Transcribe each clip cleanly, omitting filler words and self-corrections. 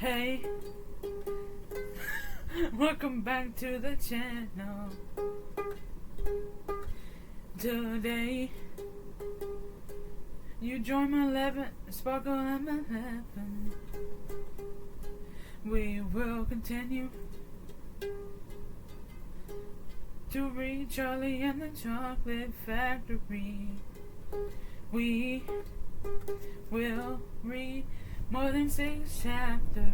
Hey, welcome back to the channel. Today, you join my 11, Sparkle and 11. We will continue to read Charlie and the Chocolate Factory. We will read more than 6 chapters.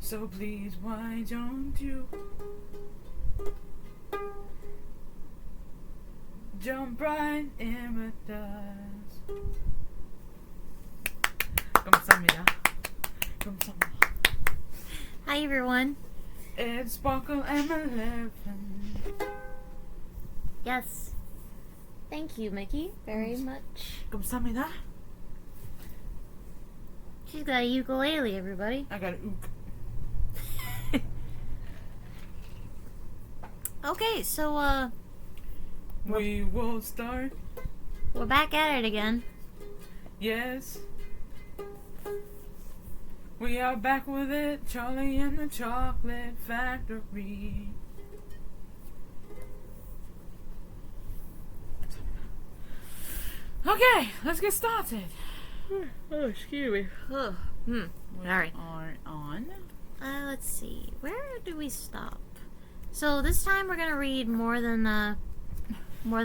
So please, why don't you jump right in with us? 감사합니다. 감사합니다. Hi everyone. It's Sparkle and 11. Yes. Thank you, Mickey, very much. 감사합니다. She's got a ukulele, everybody. I got an ook. Okay, so, We will start. we're back at it again. Yes. We are back with it. Charlie and the Chocolate Factory. Okay, let's get started. Oh, excuse me. Ugh. We Alright. are on. Let's see. Where do we stop? So this time we're gonna read more than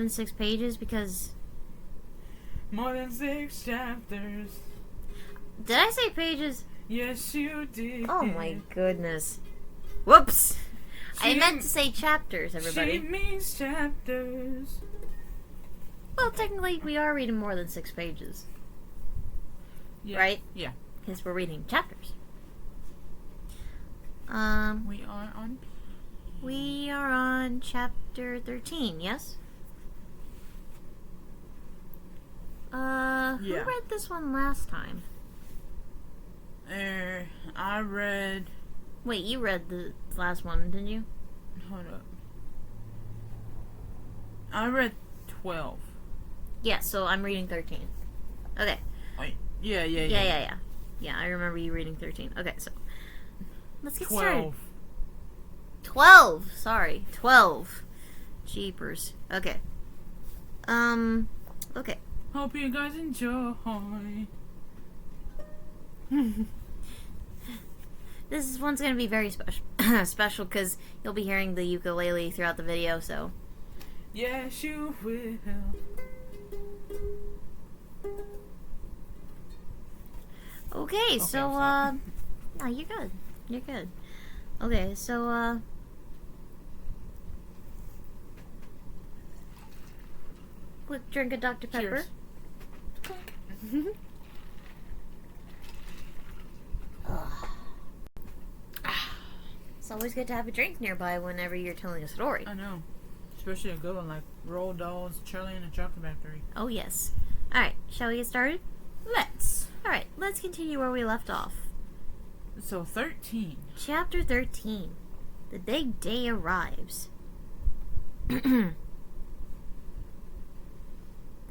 6 pages because... More than 6 chapters. Did I say pages? Yes, you did. Oh my goodness. Whoops! I meant to say chapters, She everybody. means chapters. Well, technically we are reading more than 6 pages. Yeah. Right? Yeah. Because we're reading chapters. We are on. We are on chapter 13, yes? Who Yeah. read this one last time? I read. Wait, you read the last one, didn't you? Hold up. I read 12. Yeah, so I'm reading 13. Okay. Wait. Yeah. Yeah, I remember you reading 13. Okay, so let's get 12. started. 12! Sorry, 12. Jeepers. Okay. Okay. Hope you guys enjoy. This one's gonna be very special, special because you'll be hearing the ukulele throughout the video, so. Yes, you will. Okay, so, no, you're good. You're good. Okay, so, quick drink of Dr. Pepper. Cheers. It's always good to have a drink nearby whenever you're telling a story. I know. Especially a good one like Roald Dahl's Charlie and the Chocolate Factory. Oh, yes. Alright, shall we get started? Let's. Alright, let's continue where we left off. So 13. Chapter 13. The big day arrives. The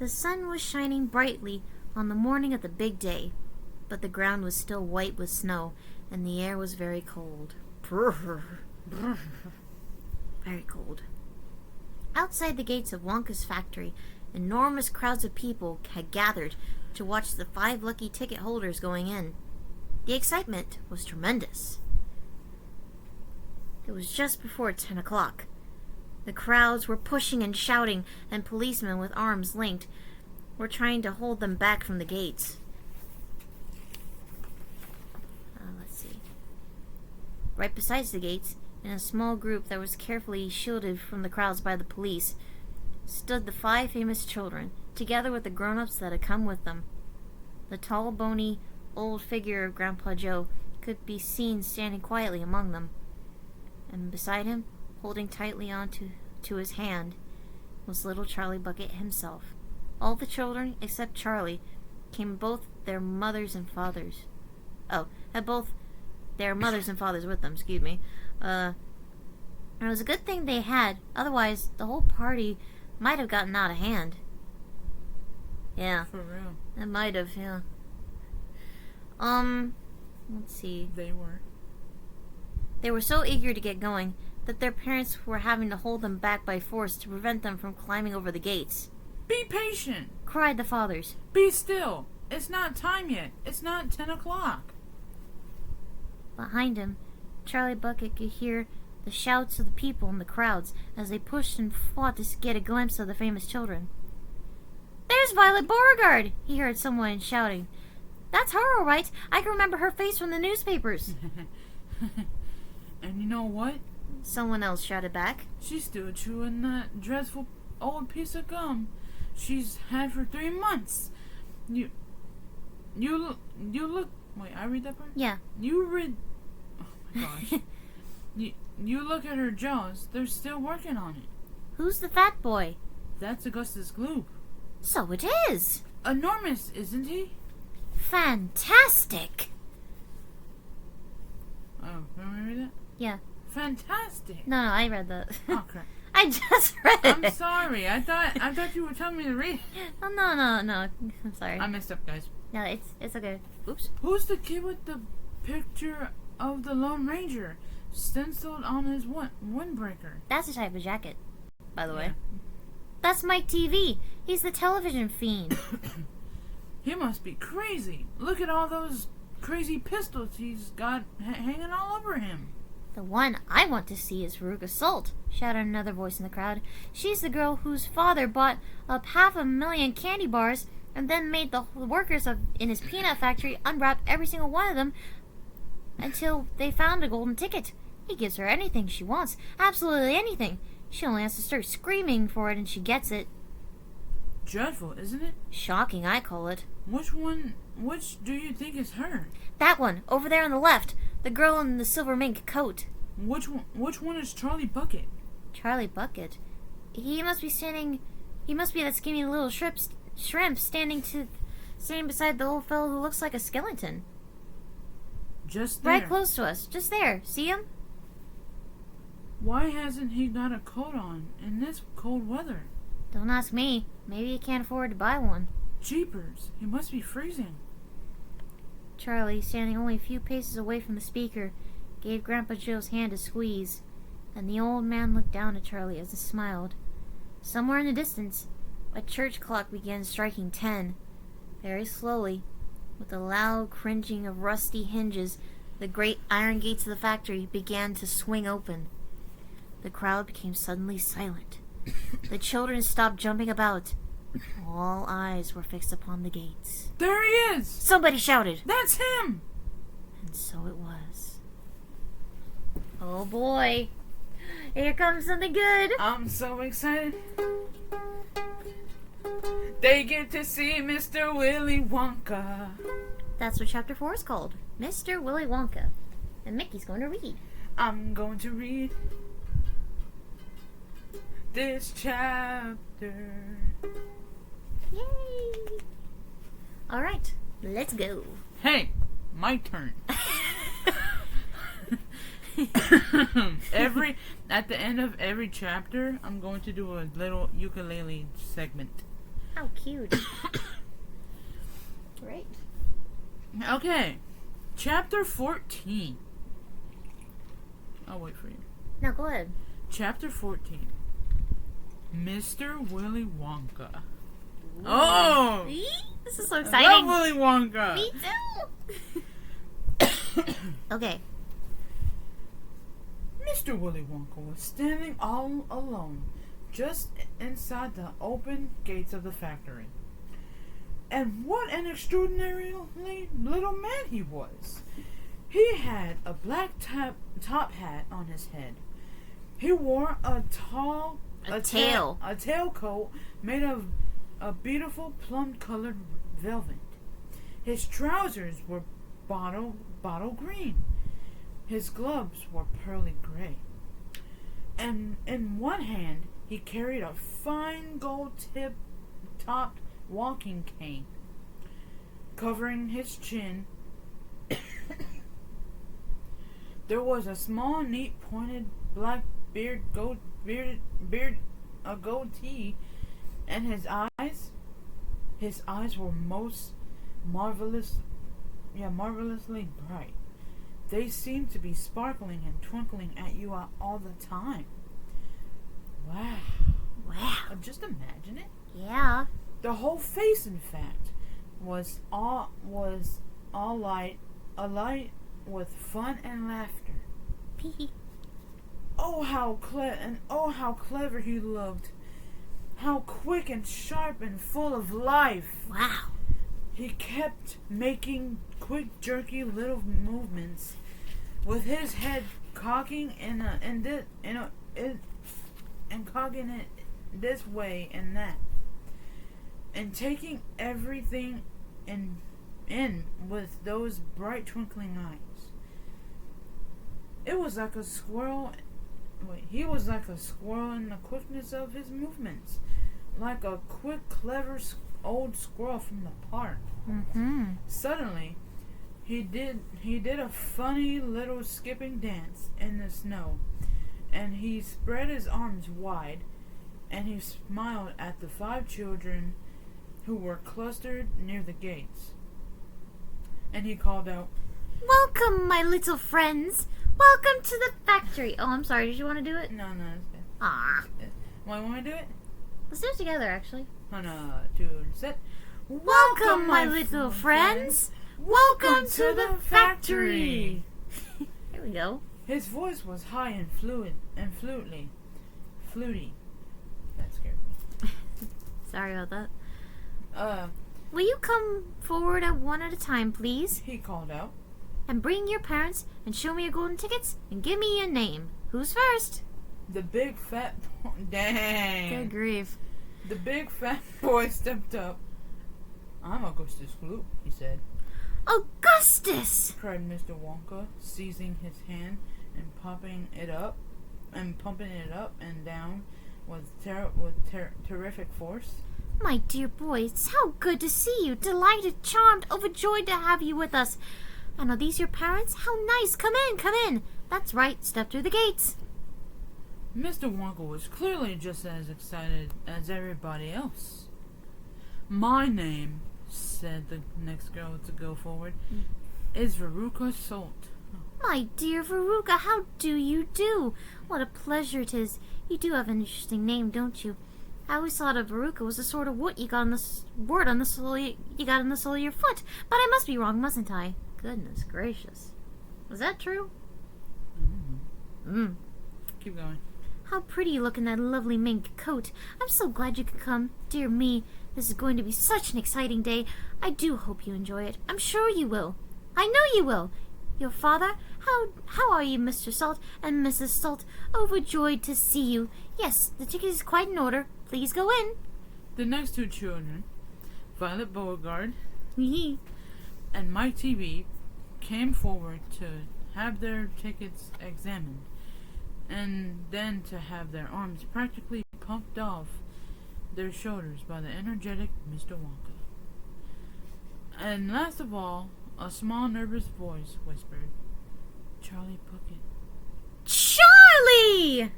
sun was shining brightly on the morning of the big day, but the ground was still white with snow, and the air was very cold. Very cold. Outside the gates of Wonka's factory, enormous crowds of people had gathered to watch the 5 lucky ticket holders going in. The excitement was tremendous. It was just before 10 o'clock. The crowds were pushing and shouting, and policemen with arms linked were trying to hold them back from the gates. Let's see. Right beside the gates, in a small group that was carefully shielded from the crowds by the police, stood the 5 famous children, together with the grown-ups that had come with them. The tall, bony, old figure of Grandpa Joe could be seen standing quietly among them, and beside him, holding tightly on to his hand, was little Charlie Bucket himself. All the children, except Charlie, came both their mothers and fathers. Had both their mothers and fathers with them, excuse me. And it was a good thing they had, otherwise the whole party might have gotten out of hand. Yeah. For real. It might have, yeah. Let's see. They were. They were so eager to get going that their parents were having to hold them back by force to prevent them from climbing over the gates. Be patient! Cried the fathers. Be still! It's not time yet. It's not 10 o'clock. Behind him, Charlie Bucket could hear the shouts of the people in the crowds as they pushed and fought to get a glimpse of the famous children. "There's Violet Beauregard!" he heard someone shouting. "That's her, all right. I can remember her face from the newspapers." And you know what? Someone else shouted back. She's still chewing that dreadful old piece of gum she's had for 3 months. You look. Wait, I read that part? Yeah. You read. Oh my gosh. You look at her jaws. They're still working on it. Who's the fat boy? That's Augustus Gloop. So it is. Enormous, isn't he? Fantastic. Oh, remember me read that? Yeah. Fantastic. No, I read that. Oh crap. I just read it. I'm sorry. I thought you were telling me to read. Oh, no. I'm sorry. I messed up, guys. No, it's okay. Oops. Who's the kid with the picture of the Lone Ranger stenciled on his windbreaker? That's a type of jacket, by the way. Yeah. That's Mike TV. He's the television fiend. He must be crazy. Look at all those crazy pistols he's got hanging all over him. The one I want to see is Veruca Salt, shouted another voice in the crowd. She's the girl whose father bought up 500,000 candy bars and then made the workers in his peanut factory unwrap every single one of them until they found a golden ticket. He gives her anything she wants, absolutely anything. She only has to start screaming for it and she gets it. Dreadful, isn't it? Shocking, I call it. Which do you think is her? That one, over there on the left. The girl in the silver mink coat. Which one is Charlie Bucket? Charlie Bucket? He must be that skinny little shrimp standing beside the old fellow who looks like a skeleton. Just there. Right close to us. Just there. See him? Why hasn't he got a coat on in this cold weather? Don't ask me. Maybe he can't afford to buy one. Jeepers, he must be freezing. Charlie, standing only a few paces away from the speaker, gave Grandpa Joe's hand a squeeze, and the old man looked down at Charlie as he smiled. Somewhere in the distance, a church clock began striking 10. Very slowly, with a loud cringing of rusty hinges, the great iron gates of the factory began to swing open. The crowd became suddenly silent. The children stopped jumping about. All eyes were fixed upon the gates. There he is! Somebody shouted. That's him! And so it was. Oh boy. Here comes something good. I'm so excited. They get to see Mr. Willy Wonka. That's what chapter 4 is called. Mr. Willy Wonka. And Mickey's going to read. I'm going to read this chapter. Yay! Alright, let's go. Hey, my turn. At the end of every chapter, I'm going to do a little ukulele segment. How cute. Great. Okay, chapter 14. I'll wait for you. Now go ahead. Chapter 14. Mr. Willy Wonka. Ooh. Oh! This is so I exciting. love Willy Wonka. Me too. Okay. Mr. Willy Wonka was standing all alone just inside the open gates of the factory. And what an extraordinarily little man he was. He had a black top hat on his head. He wore a tailcoat made of a beautiful plum-colored velvet. His trousers were bottle green. His gloves were pearly gray. And in one hand, he carried a fine gold-topped walking cane. Covering his chin, there was a small, neat, pointed black goatee, and his eyes were most marvelously bright. They seem to be sparkling and twinkling at you all the time. Wow. Wow. Just imagine it. Yeah. The whole face, in fact, was all alight with fun and laughter. Oh, how clever he looked. How quick and sharp and full of life. Wow. He kept making quick, jerky little movements with his head cocking and cocking it this way and that, and taking everything in with those bright, twinkling eyes. It was like a squirrel. He was like a squirrel in the quickness of his movements, like a quick, clever old squirrel from the park. Mm-hmm. Suddenly, he did a funny little skipping dance in the snow, and he spread his arms wide, and he smiled at the 5 children who were clustered near the gates. And he called out, "Welcome, my little friends. Welcome to the factory." Oh, I'm sorry. Did you want to do it? No, it's good. Ah. Why want me to do it? Let's do it together, actually. 1, 2, set. Welcome, my little friends. Welcome to the factory. Here we go. His voice was high and fluty. That scared me. Sorry about that. Uh, Will you come forward one at a time, please? He called out. And bring your parents and show me your golden tickets and give me your name. Who's first? The big fat boy. Dang. Good grief. The big fat boy stepped up. "I'm Augustus Gloop," he said. "Augustus!" cried Mr. Wonka, seizing his hand and pumping it up and down with terrific force. "My dear boy, it's how good to see you. Delighted, charmed, overjoyed to have you with us. And are these your parents? How nice. Come in. That's right. Step through the gates." Mr. Wonka was clearly just as excited as everybody else. "My name," said the next girl to go forward, "is Veruca Salt." "My dear Veruca, how do you do? What a pleasure it is. You do have an interesting name, don't you? I always thought a Veruca was the sort of wart you got on the sole of your foot, but I must be wrong, mustn't I? Goodness gracious. Was that true?" Keep going. "How pretty you look in that lovely mink coat. I'm so glad you could come. Dear me, this is going to be such an exciting day. I do hope you enjoy it. I'm sure you will. I know you will. Your father? How are you, Mr. Salt and Mrs. Salt? Overjoyed to see you. Yes, the ticket is quite in order. Please go in." The next 2 children, Violet Beauregard and Mike TV, came forward to have their tickets examined, and then to have their arms practically pumped off their shoulders by the energetic Mr. Wonka. And last of all, a small nervous voice whispered, "Charlie Puckett." "Charlie!"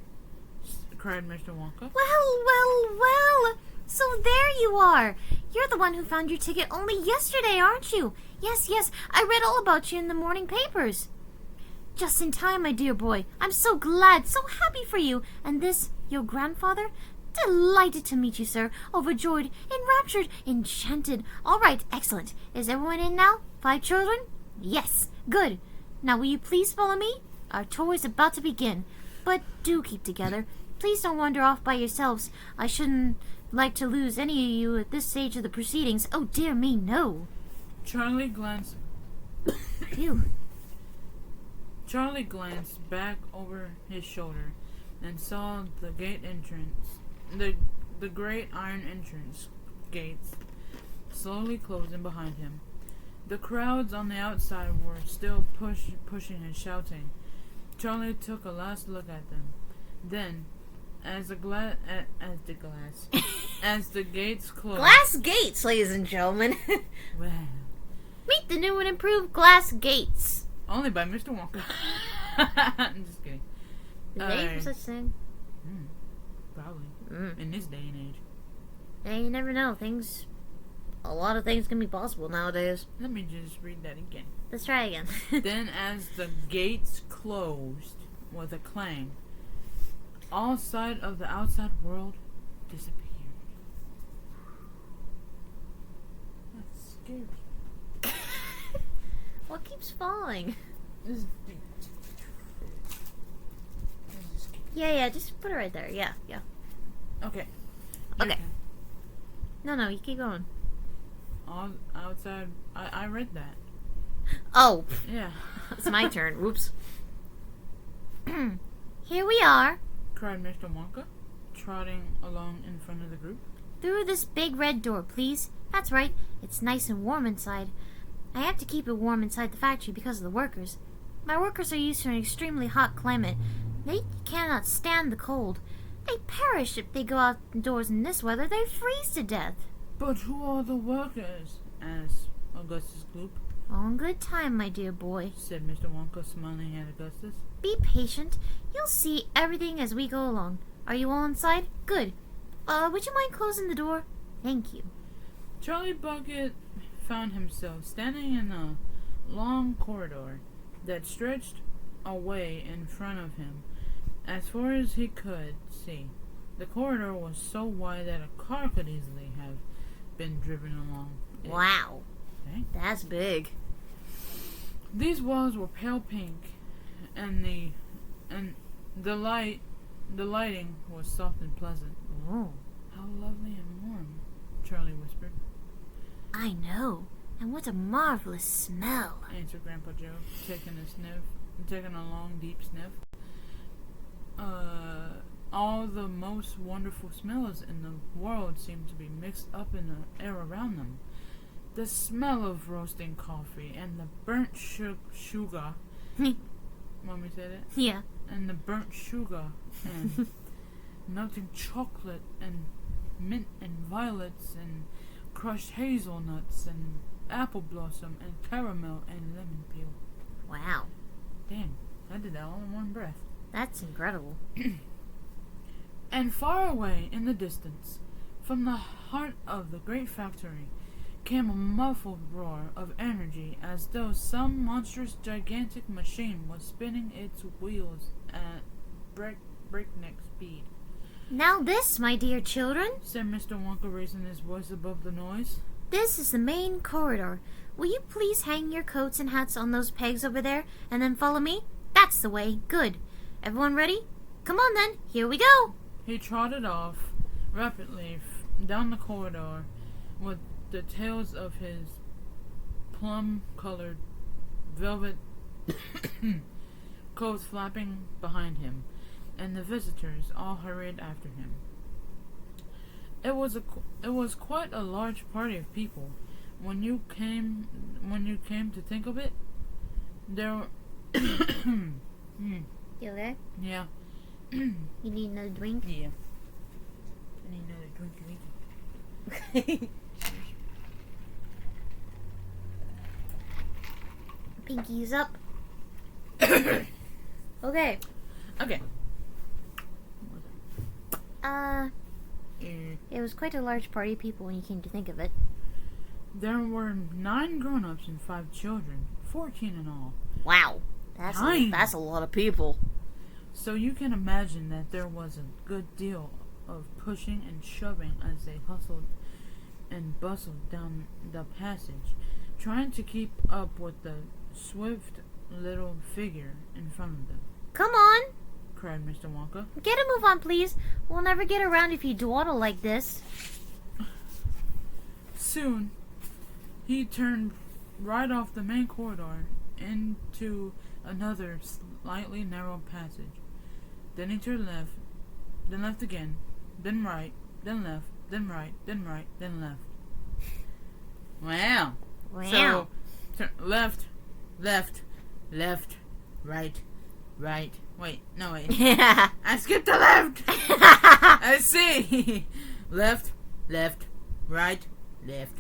cried Mr. Wonka. Well. So there you are. You're the one who found your ticket only yesterday, aren't you? Yes. I read all about you in the morning papers. Just in time, my dear boy. I'm so glad, so happy for you. And this, your grandfather? Delighted to meet you, sir. Overjoyed, enraptured, enchanted. All right, excellent. Is everyone in now? 5 children? Yes, good. Now will you please follow me? Our tour is about to begin. But do keep together. Please don't wander off by yourselves. I shouldn't like to lose any of you at this stage of the proceedings. Oh, dear me, no. Charlie glanced back over his shoulder and saw the gate entrance, the great iron entrance gates slowly closing behind him. The crowds on the outside were still pushing and shouting. Charlie took a last look at them. Then, as the gates closed. Glass gates, ladies and gentlemen. Well, Meet the new and improved glass gates. only by Mr. Wonka. I'm just kidding. Is there any such thing? Probably. In this day and age. Yeah, you never know. Things A lot of things can be possible nowadays. Let me just read that again. Let's try again. Then, as the gates closed with a clang, all sight of the outside world disappeared. That's scary. What keeps falling? This beat. Yeah, just put it right there. Yeah. Okay. Okay. No, you keep going. All outside. I read that. Oh, Yeah. it's my turn. Whoops. Here we are. Cried Mr. Wonka, trotting along in front of the group. Through this big red door, please. That's right. It's nice and warm inside. I have to keep it warm inside the factory because of the workers. My workers are used to an extremely hot climate. They cannot stand the cold. They perish if they go outdoors in this weather. They freeze to death. But who are the workers? Asked Augustus Gloop. All in good time, my dear boy. Said Mr. Wonka, smiling at Augustus. Be patient. You'll see everything as we go along. Are you all inside? Good. Would you mind closing the door? Thank you. Charlie Bucket found himself standing in a long corridor that stretched away in front of him as far as he could see. The corridor was so wide that a car could easily have been driven along it. Wow. Okay. That's big. These walls were pale pink, and the lighting was soft and pleasant. Oh. How lovely and warm, Charlie whispered. I know. And what a marvelous smell. Answered Grandpa Joe, taking a long, deep sniff. All the most wonderful smells in the world seemed to be mixed up in the air around them. The smell of roasting coffee and the burnt sugar. Want me to say that? Yeah. And the burnt sugar and melting chocolate and mint and violets and crushed hazelnuts and apple blossom and caramel and lemon peel. Wow. Damn, I did that all in one breath. That's incredible. And far away in the distance, from the heart of the great factory, came a muffled roar of energy as though some monstrous gigantic machine was spinning its wheels at breakneck speed. Now this, my dear children, Said Mr. Wonka, raising his voice above the noise. this is the main corridor. Will you please hang your coats and hats on those pegs over there, and then follow me? That's the way. Good. Everyone ready? Come on then. Here we go. He trotted off rapidly down the corridor with the tails of his plum-colored velvet coats flapping behind him, and the visitors all hurried after him. It was quite a large party of people. When you came to think of it, there were You okay? Yeah. You need another drink? Yeah. I need another drink. Okay. Pinkies up. Okay. Okay. It was quite a large party of people when you came to think of it. There were 9 grown-ups and 5 children, 14 in all. Wow. That's a lot of people. So you can imagine that there was a good deal of pushing and shoving as they hustled and bustled down the passage, trying to keep up with the swift little figure in front of them. Come on. Cried Mr. Wonka. Get a move on, please. We'll never get around if you dawdle like this. Soon, he turned right off the main corridor into another slightly narrow passage. Then he turned left, then left again, then right, then left, then right, then right, then left. Wow. Wow. So, left, right. Wait, no wait. Yeah. I skipped the left. I see. Left, right, left.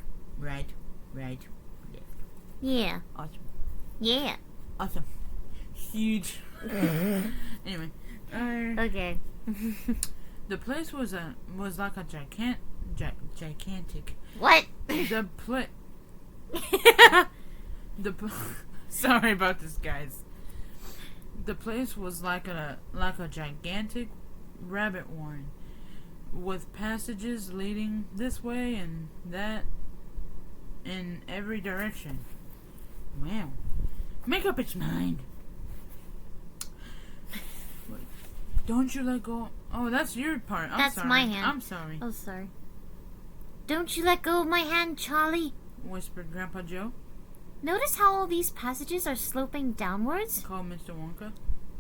Yeah. Awesome. Yeah. Awesome. Huge. Anyway. Okay. The place was like a gigantic. What? Sorry about this, guys. The place was like a gigantic rabbit warren, with passages leading this way and that in every direction. Wow. Make up its mind. Don't you let go. Oh, that's your part. I'm That's sorry. my hand. I'm sorry. Oh, sorry. Don't you let go of my hand, Charlie. Whispered Grandpa Joe. Notice how all these passages are sloping downwards? Called Mr. Wonka.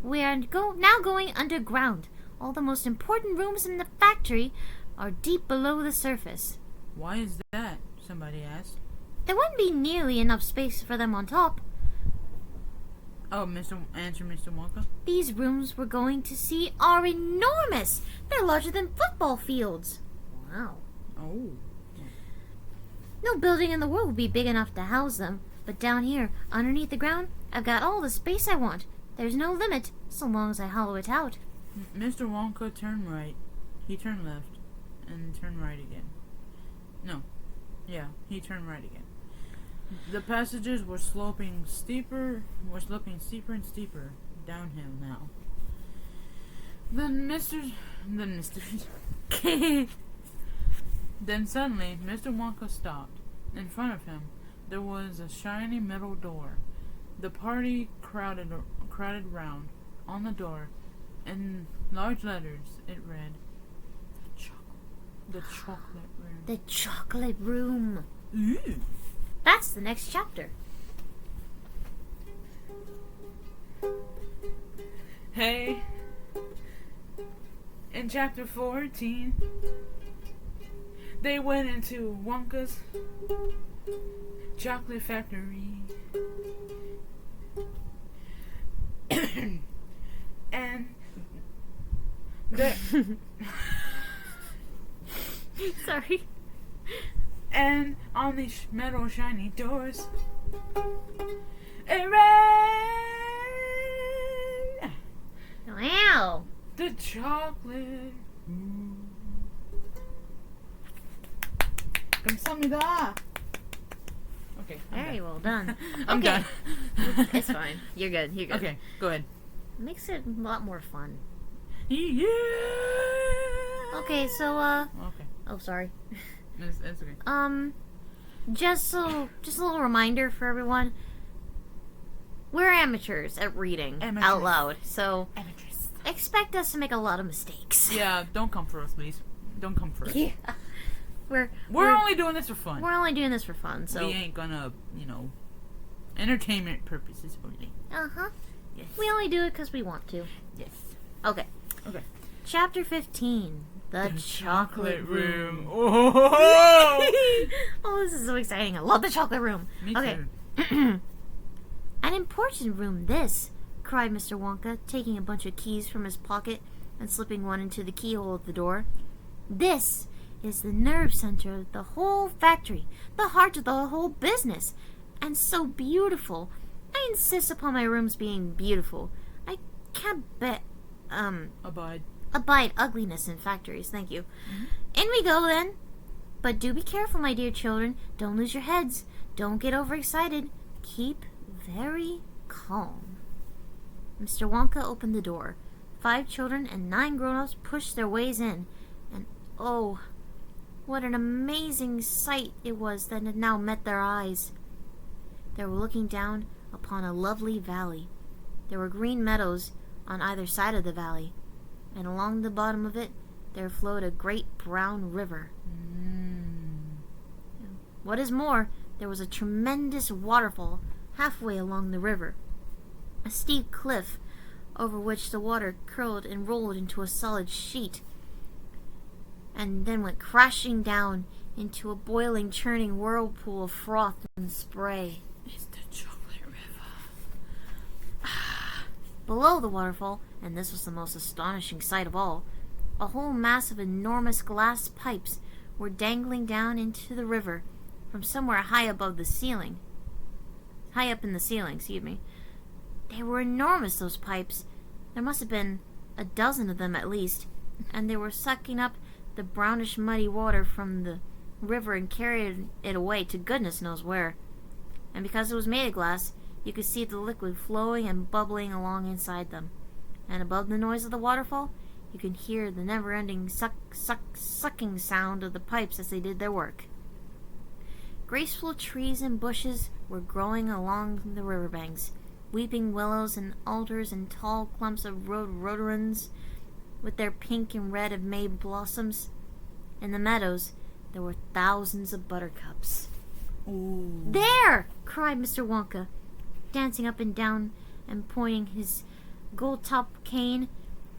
We are now going underground. All the most important rooms in the factory are deep below the surface. Why is that? Somebody asked. There wouldn't be nearly enough space for them on top. Oh, answered Mr. Wonka. These rooms we're going to see are enormous. They're larger than football fields. Wow. Oh. No building in the world would be big enough to house them. But down here, underneath the ground, I've got all the space I want. There's no limit, so long as I hollow it out. Mr. Wonka turned right. He turned left. And turned right again. No. Yeah, he turned right again. The passages were sloping steeper and steeper downhill now. Then suddenly Mr. Wonka stopped. In front of him there was a shiny metal door. The party crowded round. On the door, in large letters, it read, "The chocolate room." The chocolate room. Ooh. That's the next chapter. Hey, in chapter 14, they went into Wonka's chocolate factory. And Sorry. And on these metal shiny doors, it read, Wow. "The chocolate room." 감사합니다. Okay. Very well done. I'm Okay. done. It's fine. You're good. You're good. Okay, go ahead. Makes it a lot more fun. Yeah. Okay, so Okay. oh, sorry. It's okay. Just a little reminder for everyone. We're amateurs at reading out loud, so Amateurs. expect us to make a lot of mistakes. Yeah, don't come for us, please. Don't come for us. Yeah. We're only doing this for fun. We're only doing this for fun, so We ain't gonna, entertainment purposes only. uh-huh. Yes. We only do it because we want to. Yes. Okay. Okay. Chapter 15. The chocolate room. Oh! Oh, this is so exciting. I love the chocolate room. Me Okay. too. An important room, this, cried Mr. Wonka, taking a bunch of keys from his pocket and slipping one into the keyhole of the door. This is the nerve center of the whole factory, the heart of the whole business, and so beautiful. I insist upon my rooms being beautiful. I can't abide ugliness in factories, thank you. Mm-hmm. In we go, then. But do be careful, my dear children. Don't lose your heads. Don't get overexcited. Keep very calm. Mr. Wonka opened the door. 5 children and 9 grown-ups pushed their ways in. And oh, what an amazing sight it was that had now met their eyes. They were looking down upon a lovely valley. There were green meadows on either side of the valley, and along the bottom of it there flowed a great brown river. What is more, there was a tremendous waterfall halfway along the river, a steep cliff over which the water curled and rolled into a solid sheet, and then went crashing down into a boiling, churning whirlpool of froth and spray. It's the chocolate river. Below the waterfall, and this was the most astonishing sight of all, a whole mass of enormous glass pipes were dangling down into the river from somewhere high above the ceiling. High up in the ceiling, excuse me. They were enormous, those pipes. There must have been a dozen of them at least, and they were sucking up the brownish muddy water from the river and carried it away to goodness knows where. And because it was made of glass, you could see the liquid flowing and bubbling along inside them. And above the noise of the waterfall, you could hear the never-ending sucking sound of the pipes as they did their work. Graceful trees and bushes were growing along the riverbanks, weeping willows and alders and tall clumps of rhododendrons with their pink and red of May blossoms. In the meadows, there were thousands of buttercups. Ooh. There! Cried Mr. Wonka, dancing up and down and pointing his gold-topped cane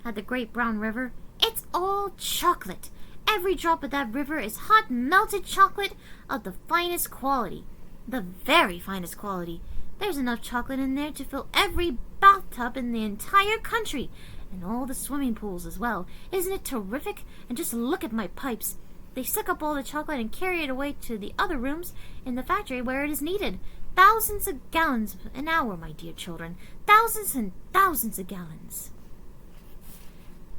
at the great brown river. It's all chocolate. Every drop of that river is hot melted chocolate of the finest quality. The very finest quality. There's enough chocolate in there to fill every bathtub in the entire country, and all the swimming pools as well. Isn't it terrific? And just look at my pipes. They suck up all the chocolate and carry it away to the other rooms in the factory where it is needed. Thousands of gallons an hour, my dear children. Thousands and thousands of gallons.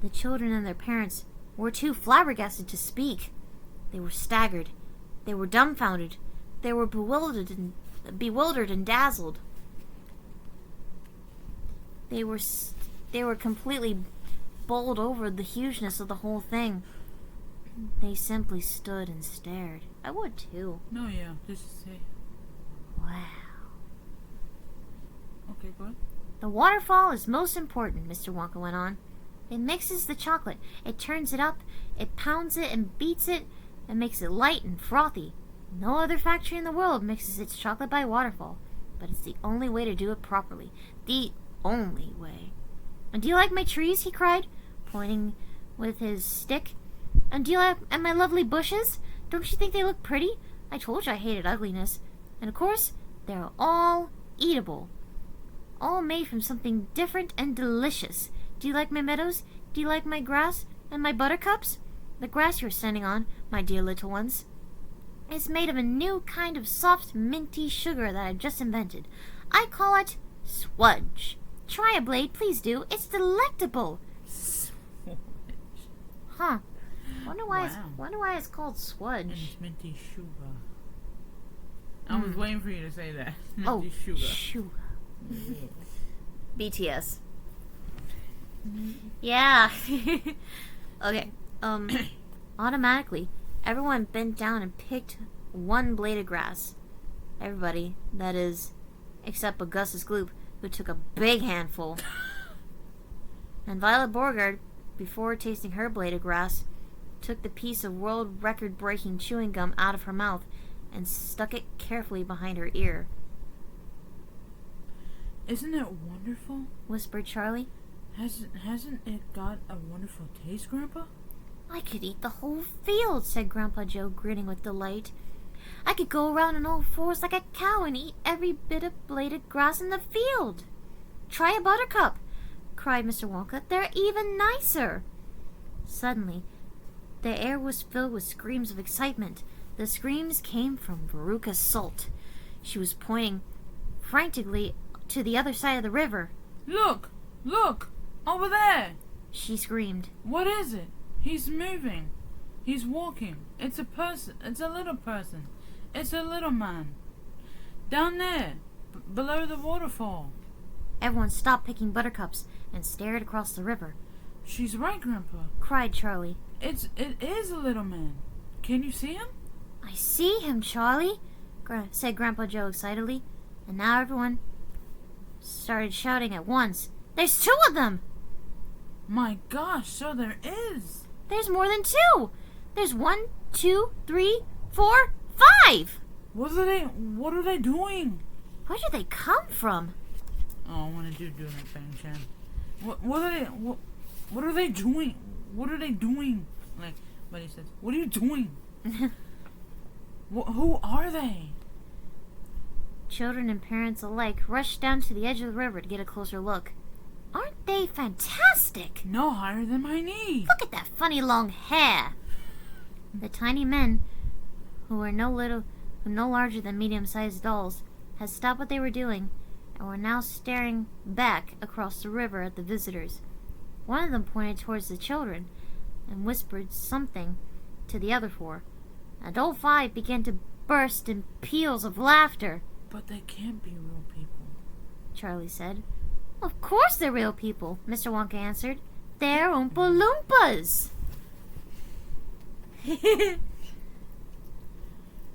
The children and their parents were too flabbergasted to speak. They were staggered. They were dumbfounded. They were bewildered and dazzled. They were completely bowled over the hugeness of the whole thing. They simply stood and stared. I would too. No, yeah, just say. Wow. Okay, go ahead. The waterfall is most important, Mr. Wonka went on. It mixes the chocolate. It turns it up. It pounds it and beats it and makes it light and frothy. No other factory in the world mixes its chocolate by waterfall, but it's the only way to do it properly. The only way. And do you like my trees? He cried, pointing with his stick. And do you like my lovely bushes? Don't you think they look pretty? I told you I hated ugliness. And of course, they're all eatable. All made from something different and delicious. Do you like my meadows? Do you like my grass and my buttercups? The grass you're standing on, my dear little ones, is made of a new kind of soft, minty sugar that I've just invented. I call it swudge. Try a blade, please do. It's delectable. Huh. Wonder why it's called swudge. And it's minty sugar. I was waiting for you to say that. Minty sugar. BTS. Yeah. Okay. Automatically, everyone bent down and picked one blade of grass. Everybody, that is, except Augustus Gloop, who took a big handful. And Violet Beauregard, before tasting her blade of grass, took the piece of world record-breaking chewing gum out of her mouth and stuck it carefully behind her ear. Isn't it wonderful? Whispered Charlie. Hasn't it got a wonderful taste, Grandpa? I could eat the whole field, said Grandpa Joe, grinning with delight. I could go around on all fours like a cow and eat every bit of bladed grass in the field. Try a buttercup, cried Mr. Wonka. They're even nicer. Suddenly, the air was filled with screams of excitement. The screams came from Veruca Salt. She was pointing frantically to the other side of the river. Look! Look! Over there! She screamed. What is it? He's moving. He's walking. It's a person. It's a little person. It's a little man. Down there, below the waterfall. Everyone stopped picking buttercups and stared across the river. She's right, Grandpa, cried Charlie. It is a little man. Can you see him? I see him, Charlie, said Grandpa Joe excitedly. And now everyone started shouting at once. There's 2 of them! My gosh, so there is! There's more than 2! There's 1, 2, 3, 4, 5! What are they doing? Where did they come from? Oh, I want to do that thing, Chan. What are they doing? What are they doing? Like, but he says, what are you doing? Who are they? Children and parents alike rushed down to the edge of the river to get a closer look. Aren't they fantastic? No higher than my knee. Look at that funny long hair. The tiny men, who were no larger than medium-sized dolls, had stopped what they were doing and were now staring back across the river at the visitors. One of them pointed towards the children and whispered something to the other 4, and all 5 began to burst in peals of laughter. But they can't be real people, Charlie said. Of course they're real people, Mr. Wonka answered. They're Oompa Loompas.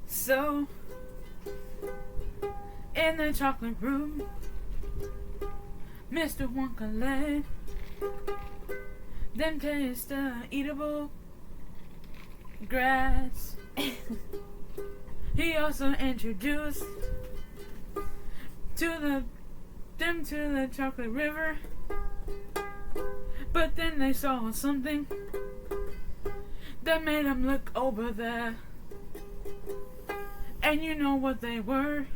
So, in the chocolate room, Mr. Wonka let them taste the eatable grass. He also introduced them to the chocolate river. But then they saw something that made them look over there. And you know what they were?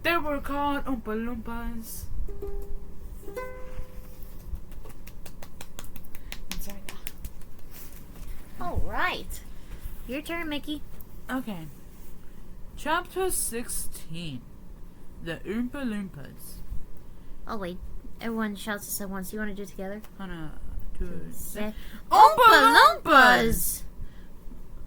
They were called Oompa Loompas. Alright. Your turn, Mickey. Okay. Chapter 16. The Oompa Loompas. Oh, wait. Everyone shouts this at once. You want to do it together? 1, 2, 3. Oompa Loompas!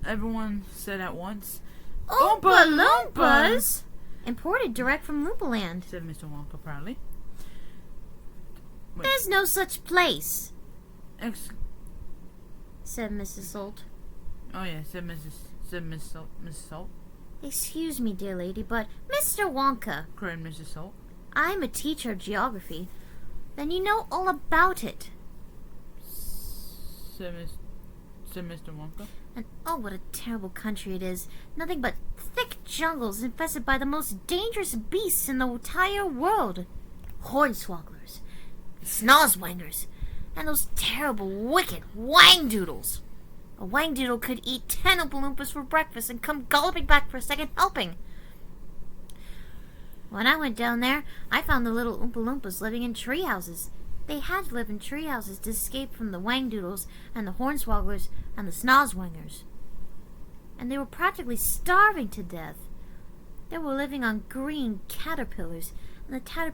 Everyone said at once. Oompa Loompas! Imported direct from Loopaland, said Mr. Wonka proudly. Wait. There's no such place, Ex- said Mrs. Salt. oh yeah, said Miss Salt. Excuse me, dear lady, but Mr. Wonka, Cried Mrs. Salt. I'm a teacher of geography. Then you know all about it. Said Mr. Wonka. And oh, what a terrible country it is. Nothing but thick jungles infested by the most dangerous beasts in the entire world. Hornswogglers, snozwangers, and those terrible, wicked wangdoodles. A wangdoodle could eat 10 Oompa Loompas for breakfast and come galloping back for a second helping. When I went down there, I found the little Oompa Loompas living in tree houses. They had to live in tree houses to escape from the wangdoodles and the hornswogglers and the snozwangers. And they were practically starving to death. They were living on green caterpillars, and the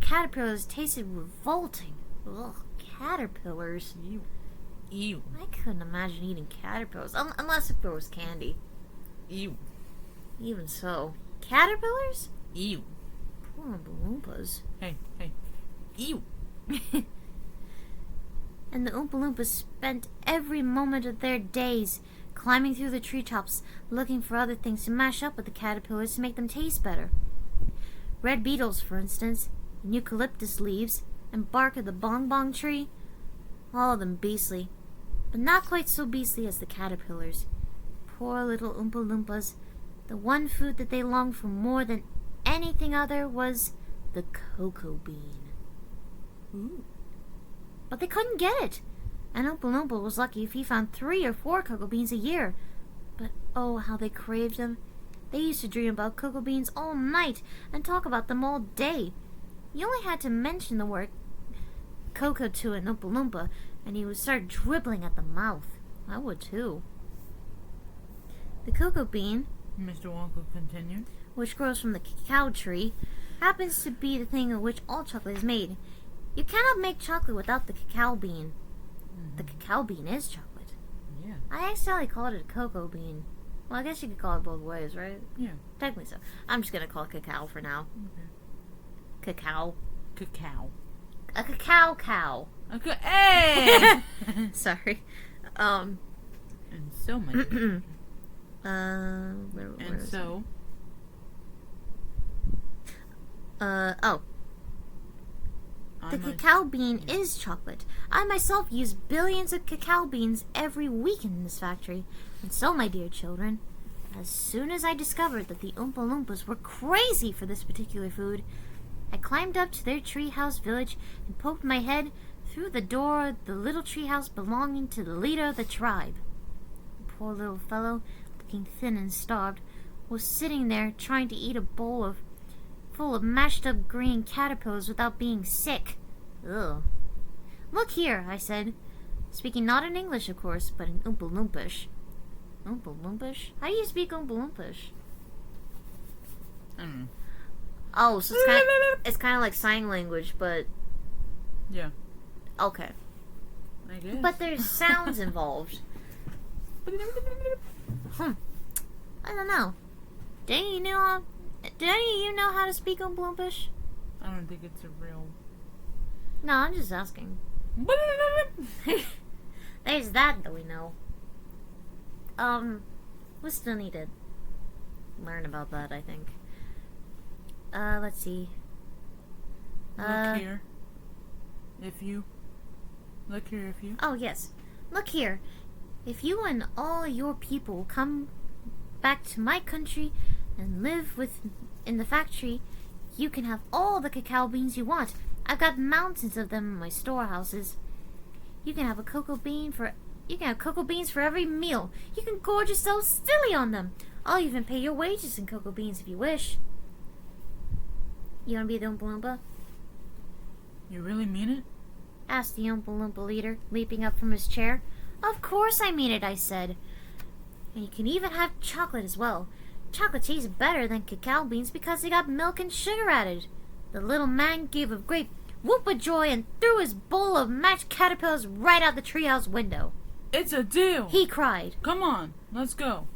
caterpillars tasted revolting. Ugh, caterpillars. Ew. I couldn't imagine eating caterpillars, unless if it was candy. Ew. Even so. Caterpillars? Ew. Poor Oompa Loompas. Hey. Ew. And the Oompa Loompas spent every moment of their days climbing through the treetops, looking for other things to mash up with the caterpillars to make them taste better. Red beetles, for instance, and eucalyptus leaves, and bark of the bong-bong tree. All of them beastly, but not quite so beastly as the caterpillars. Poor little Oompa Loompas. The one food that they longed for more than anything other was the cocoa bean. Ooh. But they couldn't get it. And Oompa Loompa was lucky if he found 3 or 4 cocoa beans a year. But oh, how they craved them. They used to dream about cocoa beans all night and talk about them all day. You only had to mention the word cocoa to an Oompa Loompa, and he would start dribbling at the mouth. I would too. The cocoa bean, Mr. Wonka continued, which grows from the cacao tree, happens to be the thing of which all chocolate is made. You cannot make chocolate without the cacao bean. Mm-hmm. The cacao bean is chocolate. Yeah. I accidentally called it a cocoa bean. Well, I guess you could call it both ways, right? Yeah. Technically so. I'm just gonna call it cacao for now. Okay. Cacao. A cacao cow. Okay. Hey! Sorry. And so much. Where is so. The cacao bean is chocolate. I myself use billions of cacao beans every week in this factory. And so, my dear children, as soon as I discovered that the Oompa Loompas were crazy for this particular food, I climbed up to their treehouse village and poked my head through the door of the little treehouse belonging to the leader of the tribe. The poor little fellow, looking thin and starved, was sitting there trying to eat a bowl full of mashed up green caterpillars without being sick. Ugh. Look here, I said, speaking not in English, of course, but in Oompa Loompish. Oompa Loompish? How do you speak Oompa Loompish? I don't know. Oh, so it's kind of like sign language, but yeah. Okay. I guess. But there's sounds involved. I don't know. Did any of you know how to speak Oompa Loompish? I don't think it's a real... No, I'm just asking. There's that we know. We still need to learn about that, I think. Let's see. Look here. Oh, yes. Look here. If you and all your people come back to my country and live in the factory, you can have all the cacao beans you want. I've got mountains of them in my storehouses. You can have cocoa beans for every meal. You can gorge yourself silly on them. I'll even pay your wages in cocoa beans if you wish. You want to be the Oompa Loompa? You really mean it? Asked the Oompa Loompa leader, leaping up from his chair. Of course I mean it, I said. And you can even have chocolate as well. Chocolate tastes better than cacao beans because they got milk and sugar added. The little man gave a great whoop of joy and threw his bowl of mashed caterpillars right out the treehouse window. It's a deal! He cried. Come on, let's go.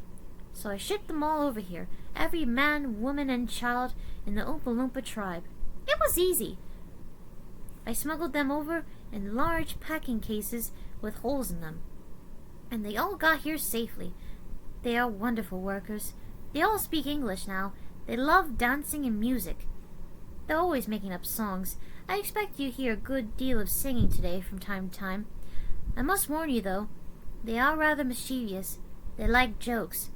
So I shipped them all over here, every man, woman, and child in the Oompa Loompa tribe. It was easy. I smuggled them over in large packing cases with holes in them. And they all got here safely. They are wonderful workers. They all speak English now. They love dancing and music. They're always making up songs. I expect you hear a good deal of singing today from time to time. I must warn you, though, they are rather mischievous. They like jokes.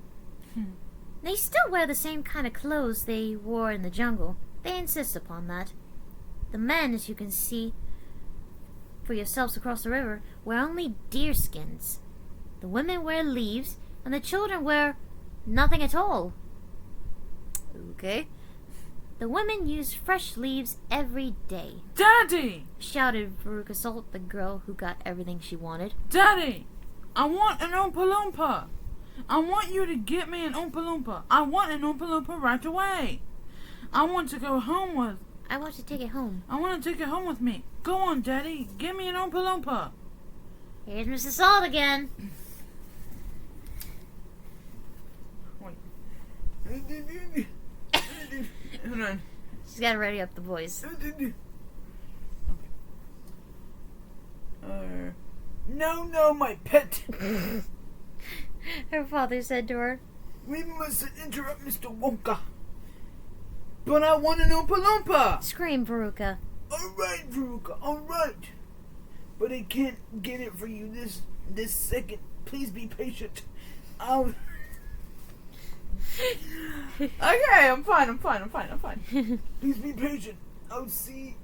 They still wear the same kind of clothes they wore in the jungle. They insist upon that. The men, as you can see for yourselves across the river, wear only deer skins. The women wear leaves, and the children wear nothing at all. Okay. The women use fresh leaves every day. Daddy! Shouted Veruca Salt, the girl who got everything she wanted. Daddy! I want an Oompa Loompa! I want you to get me an Oompa Loompa. I want an Oompa Loompa right away. I want to go home with... I want to take it home. I want to take it home with me. Go on, Daddy. Give me an Oompa Loompa. Here's Mrs. Salt again. Wait. Hold on. She's got to ready up the voice. Okay. No, my pet. Her father said to her. We mustn't interrupt Mr. Wonka. But I want an Oompa Loompa. Screamed Veruca. Alright, Veruca, alright. But I can't get it for you this second. Please be patient. Okay, I'm fine. Please be patient. I'll see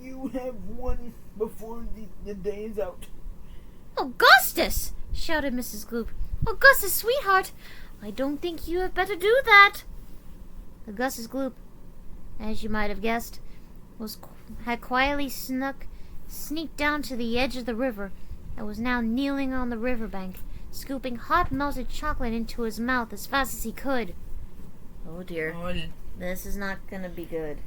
you have one before the day is out. Augustus! Shouted Mrs. Gloop. Augustus, sweetheart, I don't think you had better do that. Augustus Gloop, as you might have guessed, had quietly sneaked down to the edge of the river and was now kneeling on the riverbank, scooping hot melted chocolate into his mouth as fast as he could. Oh dear. This is not gonna be good.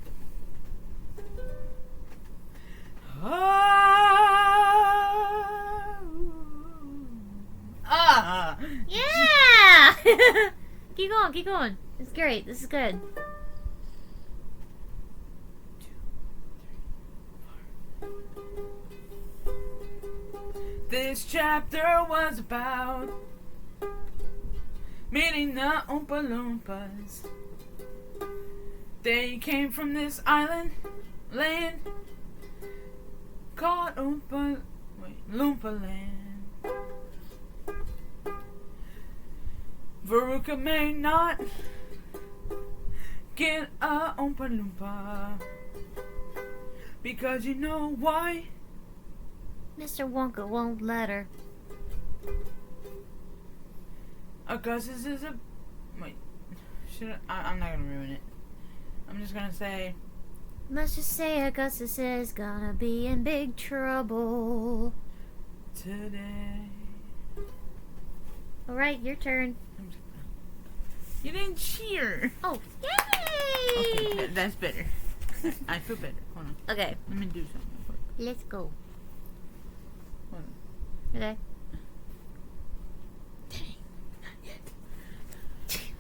Yeah! Keep going. It's great. This is good. This chapter was about meeting the Oompa Loompas. They came from this land called Loompa Land. Veruca may not get a Oompa Loompa because you know why? Mr. Wonka won't let her. Augustus is a... Wait. I'm not gonna ruin it. I'm just gonna say... Let's just say Augustus is gonna be in big trouble today. Alright, your turn. You didn't cheer. Oh, yay! Okay, that's better. I feel better. Hold on. Okay. Let me do something real quick. Let's go. Hold on. Okay.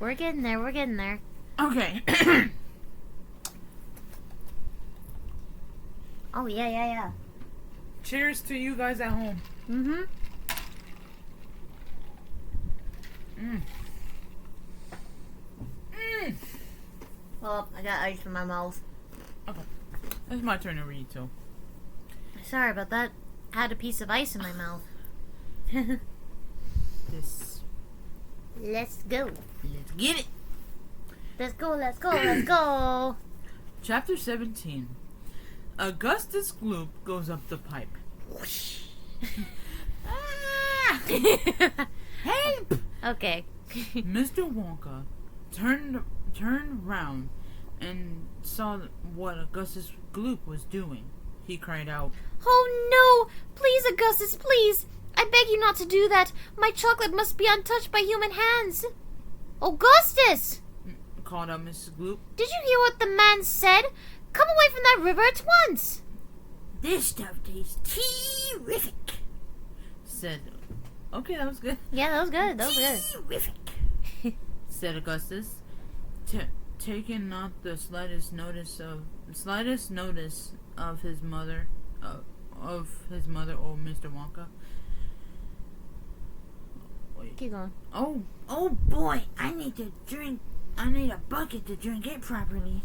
We're getting there. We're getting there. Okay. Oh, yeah. Cheers to you guys at home. Mm-hmm. Well, I got ice in my mouth. Okay. It's my turn to read, too. Sorry about that. I had a piece of ice in my mouth. This. Let's go. Let's get it. Let's go, let's go, let's go. Chapter 17. Augustus Gloop goes up the pipe. Ah! Help! Okay. Mr. Wonka turned round and saw what Augustus Gloop was doing. He cried out, Oh no! Please, Augustus, please! I beg you not to do that. My chocolate must be untouched by human hands. Augustus! called out Mrs. Gloop. Did you hear what the man said? Come away from that river at once. This stuff tastes terrific, said. Okay, that was good. Yeah, that was good. That was good. Terrific, said Augustus, taking not the slightest notice of his mother, or Mr. Wonka. Wait. Keep going. Oh boy! I need a bucket to drink it properly.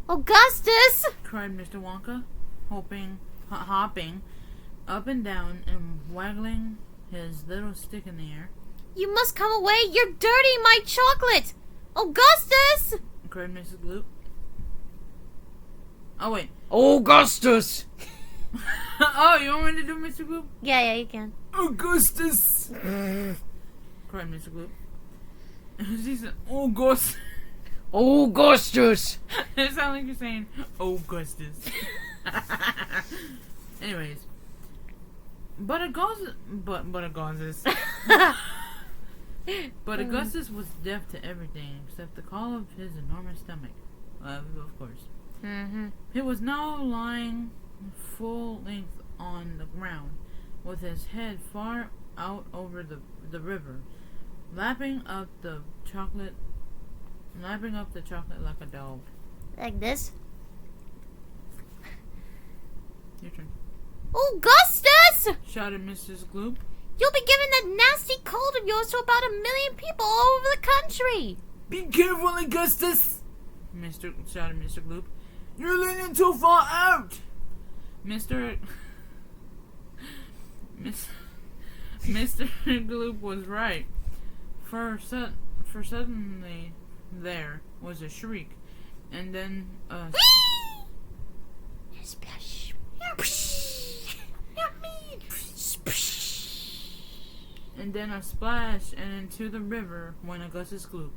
Augustus! Cried Mr. Wonka, hopping up and down and waggling his little stick in the air. You must come away. You're dirtying my chocolate. Augustus! Cried Mrs. Gloop. Oh wait. Augustus! Oh, you want me to do Mr. Gloop? Yeah, you can. Augustus! Cried Mr. Gloop. She said, Augustus. Augustus! It sounds like you're saying Augustus. Anyways. But Augustus was deaf to everything except the call of his enormous stomach. Of course. Mm-hmm. He was now lying full length on the ground, with his head far out over the river, lapping up the chocolate like a dog. Like this? Your turn. Augustus! Shouted Mrs. Gloop. You'll be giving that nasty cold of yours to about 1 million people all over the country. Be careful, Augustus! Shouted Mr. Gloop. You're leaning too far out! Mr. Gloop was right. For suddenly there was a shriek, and then a splash. Help me! And then a splash, and into the river went Augustus Gloop.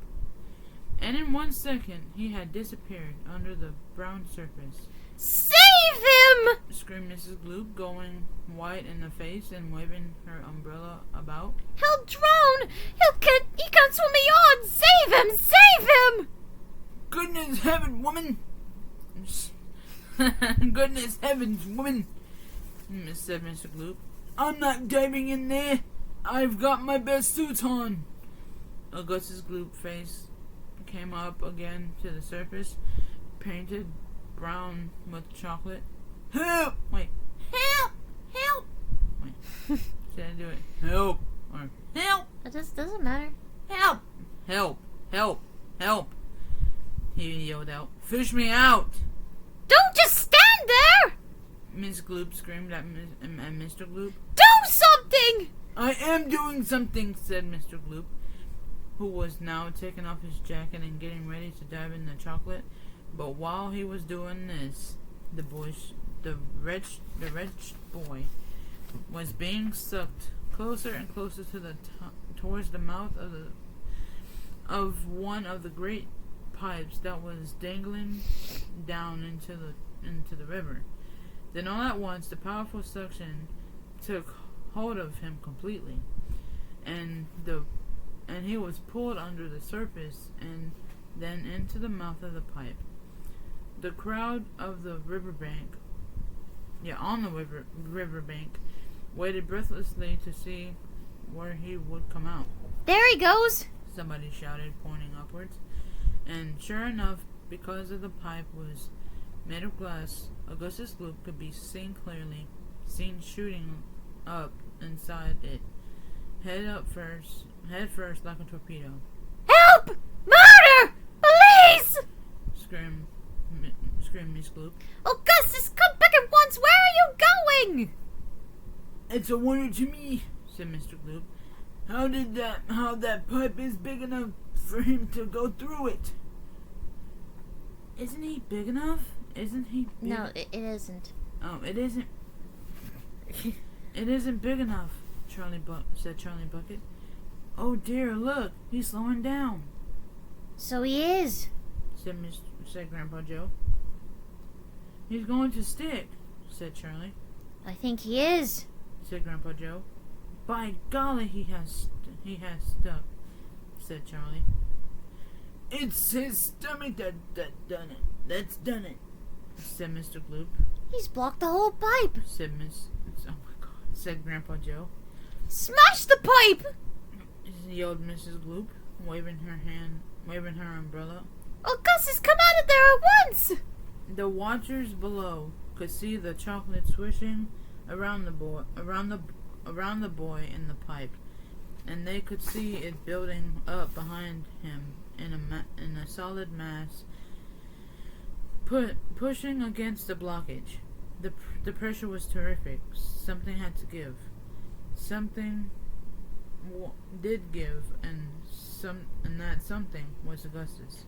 And in 1 second, he had disappeared under the brown surface. Save him! Screamed Mrs. Gloop, going white in the face and waving her umbrella about. He'll drown! He can't swim beyond! Save him! Save him! Goodness heaven, woman! Goodness heavens, woman! Said Mr. Gloop. I'm not diving in there. I've got my best suit on. Augustus Gloop's face came up again to the surface, painted brown with chocolate. Help! Wait. Help! Help! Wait. Should I do it? Help! Or help! It just doesn't matter. Help! Help! Help! Help! He yelled out. Fish me out! Don't just stand there! Miss Gloop screamed at Mr. Gloop. Do something! I am doing something, said Mr. Gloop, who was now taking off his jacket and getting ready to dive in the chocolate. But while he was doing this, the wretched boy was being sucked closer and closer to towards the mouth of one of the great pipes that was dangling down into the river. Then all at once the powerful suction took hold of him completely, and he was pulled under the surface and then into the mouth of the pipe. The crowd of the riverbank, on the riverbank, waited breathlessly to see where he would come out. There he goes, somebody shouted, pointing upwards. And sure enough, because of the pipe was made of glass, Augustus Gloop could be seen clearly, seen shooting up inside it, head first like a torpedo. Help! Murder! Police! Screamed Miss Gloop. Augustus, come back at once! Where are you going? It's a wonder to me, said Mr. Gloop, how that pipe is big enough for him to go through it. Isn't he big enough? Isn't he big? No, it isn't. Oh, it isn't. It isn't big enough, said Charlie Bucket. Oh dear, look, he's slowing down, So he is. said Grandpa Joe. He's going to stick, said Charlie. I think he is. Said Grandpa Joe. By golly, he has stuck, said Charlie. It's his stomach that done it. That's done it, said Mr. Gloop. He's blocked the whole pipe. Oh my God, said Grandpa Joe. Smash the pipe! Yelled Mrs. Gloop, waving her umbrella. Augustus, come out of there at once! The watchers below could see the chocolate swishing around the boy in the pipe, and they could see it building up behind him in a solid mass, pushing against the blockage. The pressure was terrific. Something had to give. Something did give, and that something was Augustus.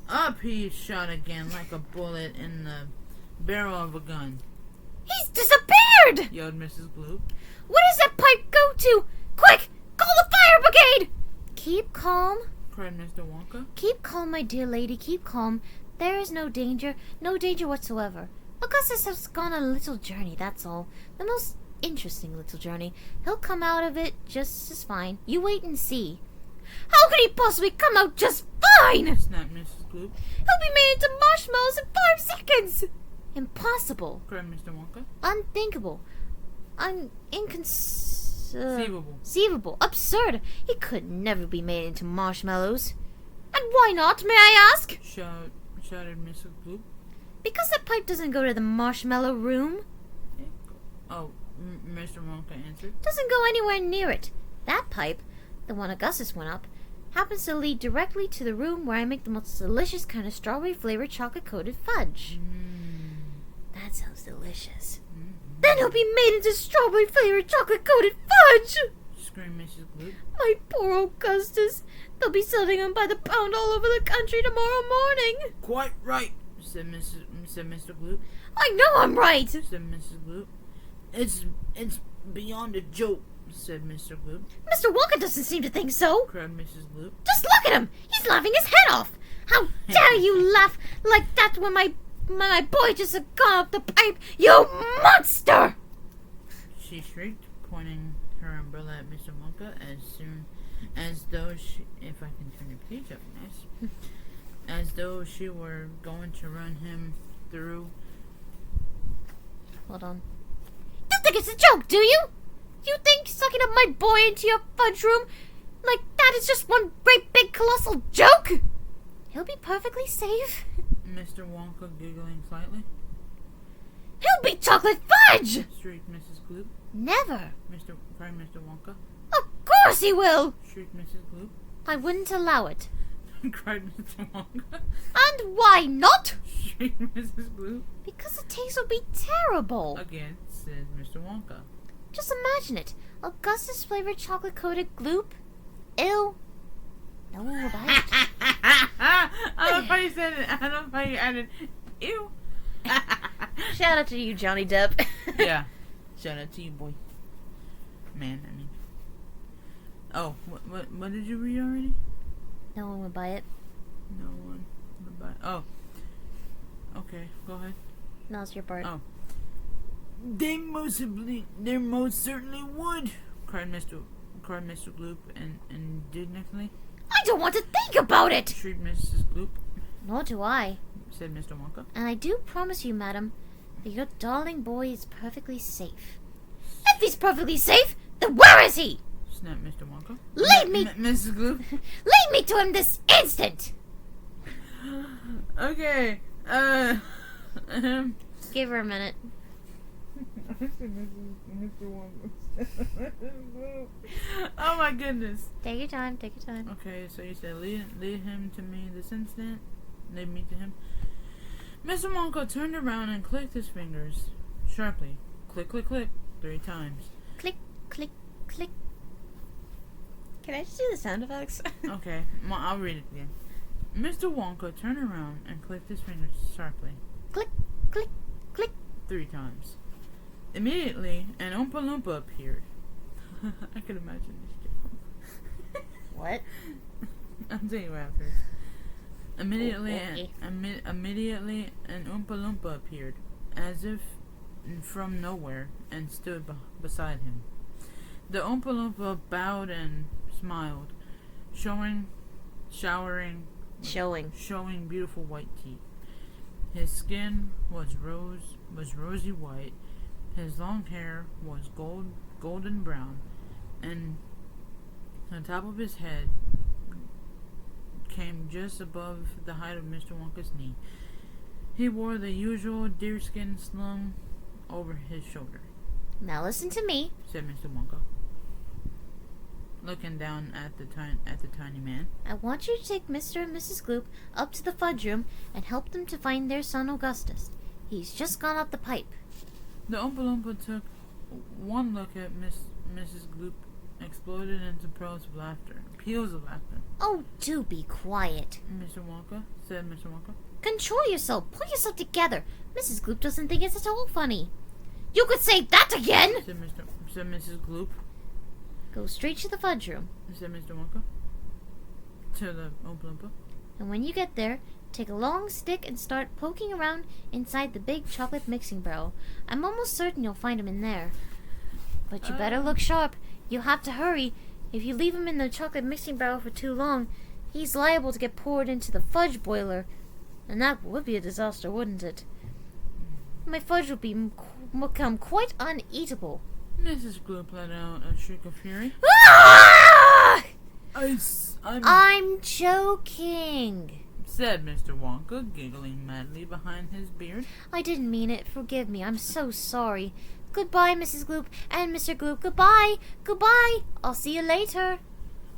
Up he shot again like a bullet in the barrel of a gun. He's disappeared! Yelled Mrs. Gloop. Where does that pipe go to? Quick! Call the fire brigade! Keep calm. Cried Mr. Wonka. Keep calm, my dear lady, keep calm. There is no danger whatsoever. Augustus has gone on a little journey, that's all. The most interesting little journey. He'll come out of it just as fine. You wait and see. How could he possibly come out just fine? Snapped Mrs. Gloop. He'll be made into marshmallows in 5 seconds! Impossible. Cried Mr. Wonka. Unthinkable. Inconceivable. Absurd. He could never be made into marshmallows. And why not, may I ask? Shouted Mrs. Gloop. Because that pipe doesn't go to the marshmallow room. Oh, Mr. Wonka answered. Doesn't go anywhere near it. That pipe, the one Augustus went up, happens to lead directly to the room where I make the most delicious kind of strawberry-flavored chocolate-coated fudge. That sounds delicious. Then he'll be made into strawberry-flavored chocolate-coated fudge! Screamed Mrs. Gloop. My poor Augustus. They'll be selling him by the pound all over the country tomorrow morning. Quite right, said Mr. Gloop. I know I'm right, said Mrs. Gloop. It's beyond a joke, said Mr. Gloop. Mr. Wonka doesn't seem to think so. Cried Mrs. Gloop. Just look at him. He's laughing his head off. How dare you laugh like that when my boy just had gone up the pipe, you monster! She shrieked, pointing her umbrella at Mr. Wonka as though she, if I can turn the page up, nice, as though she were going to run him through. Hold on. You think it's a joke, do you? You think sucking up my boy into your fudge room like that is just one great big colossal joke? He'll be perfectly safe. Mr. Wonka giggling slightly. He'll be chocolate fudge! Shrieked Mrs. Gloop. Never. Cried Mr. Wonka. Of course he will! Shrieked Mrs. Gloop. I wouldn't allow it. Cried Mr. Wonka. And why not? Shrieked Mrs. Gloop. Because the taste will be terrible. Again, said Mr. Wonka. Just imagine it. Augustus flavored chocolate coated gloop. Ew. No one will buy it. I don't know how you said it. I don't know how you added ew. Shout out to you, Johnny Depp. Yeah. Shout out to you, boy. Man, I mean. Oh, what did you read already? No one would buy it. No one would buy. Oh. Okay, go ahead. Now's your part. Oh. They most certainly would, cried Mr. Gloop indignantly. I don't want to think about it! Shrieked Mrs. Gloop. Nor do I. Said Mr. Wonka. And I do promise you, madam, that your darling boy is perfectly safe. If he's perfectly safe, then where is he? snapped Mr. Wonka. Lead me! Mrs. Gloop. Lead me to him this instant! Okay. Give her a minute. Oh my goodness. Take your time, take your time. Okay, so you said lead him to me this instant. Lead me to him. Mr. Wonka turned around and clicked his fingers sharply. Click, click, click. 3 times. Click, click, click. Can I just do the sound effects? Okay, I'll read it again. Mr. Wonka turned around and clicked his fingers sharply. Click, click, click. 3 times. Immediately, an Oompa Loompa appeared. I could imagine this. What? I'll tell you after. Immediately, Okay. Immediately, an Oompa Loompa appeared, as if from nowhere, and stood beside him. The Oompa Loompa bowed and smiled, showing beautiful white teeth. His skin was rosy white. His long hair was golden brown, and on top of his head came just above the height of Mr. Wonka's knee. He wore the usual deerskin slung over his shoulder. Now listen to me. Said Mr. Wonka, looking down at the tiny man. I want you to take Mr. and Mrs. Gloop up to the fudge room and help them to find their son Augustus. He's just gone up the pipe. The Oompa Loompa took one look at Mrs. Gloop, exploded into peals of laughter. Oh, do be quiet. Mr. Wonka said. Mr. Wonka. Control yourself. Pull yourself together. Mrs. Gloop doesn't think it's at all funny. You could say that again! Said Mrs. Gloop. Go straight to the fudge room. Said Mr. Wonka. To the Oompa Loompa. And when you get there, take a long stick and start poking around inside the big chocolate mixing barrel. I'm almost certain you'll find him in there. But you better look sharp. You'll have to hurry. If you leave him in the chocolate mixing barrel for too long, he's liable to get poured into the fudge boiler. And that would be a disaster, wouldn't it? My fudge would become quite uneatable. Mrs. Gloop let out a shriek of fury. Ah! I'm joking, said Mr. Wonka, giggling madly behind his beard. I didn't mean it. Forgive me. I'm so sorry. Goodbye, Mrs. Gloop and Mr. Gloop. Goodbye. Goodbye. I'll see you later.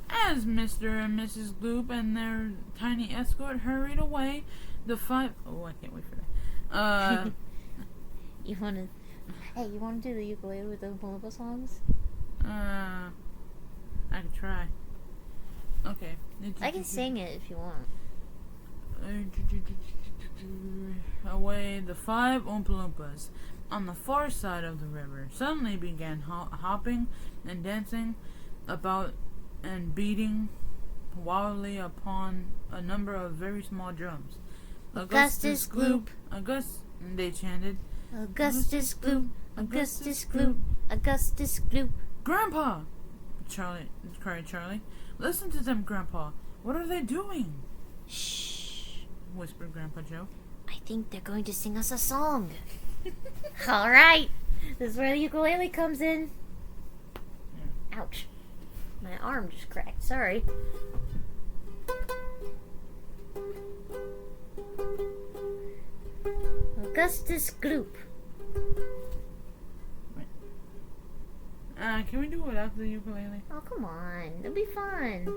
As Mr. and Mrs. Gloop and their tiny escort hurried away, the 5... Oh, I can't wait for that. You wanna do the ukulele with the Oompa Loompa songs? I could try. Okay. I can sing it if you want. Away, the 5 Oompa Loompas on the far side of the river suddenly began hopping and dancing about and beating wildly upon a number of very small drums. Augustus Gloop. They chanted. Augustus Gloop. Augustus Gloop. Augustus Gloop. Grandpa! cried Charlie. Listen to them, Grandpa. What are they doing? Shh, whispered Grandpa Joe. I think they're going to sing us a song. All right. This is where the ukulele comes in. Yeah. Ouch. My arm just cracked. Sorry. Augustus Gloop. Can we do it without the ukulele? Oh, come on. It'll be fun.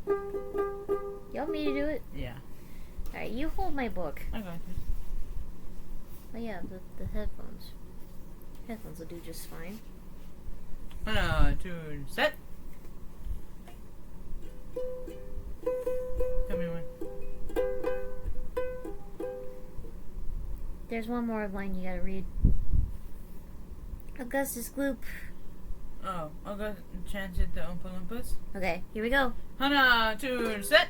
You want me to do it? Yeah. Alright, you hold my book. I got this. Oh yeah, the headphones. Headphones will do just fine. 1, 2, set. Tell me when. There's one more line you gotta read. Augustus Gloop. Oh, I'll go chanted the Oompa Loompas. Okay, here we go. 1, 2, set.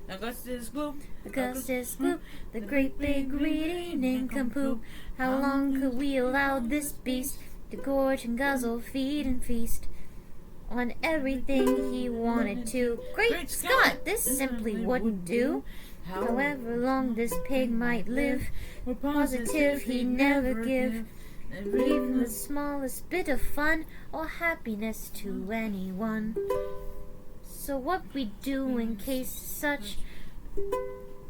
Augustus Gloop. Augustus Gloop, the great big reading nincompoop. How long could we allow this beast to gorge and guzzle, feed and feast on everything he wanted to? Great Scott, this simply wouldn't do. However long this pig might live, we're positive he'd never give Even the smallest bit of fun or happiness to anyone. So what we do in case such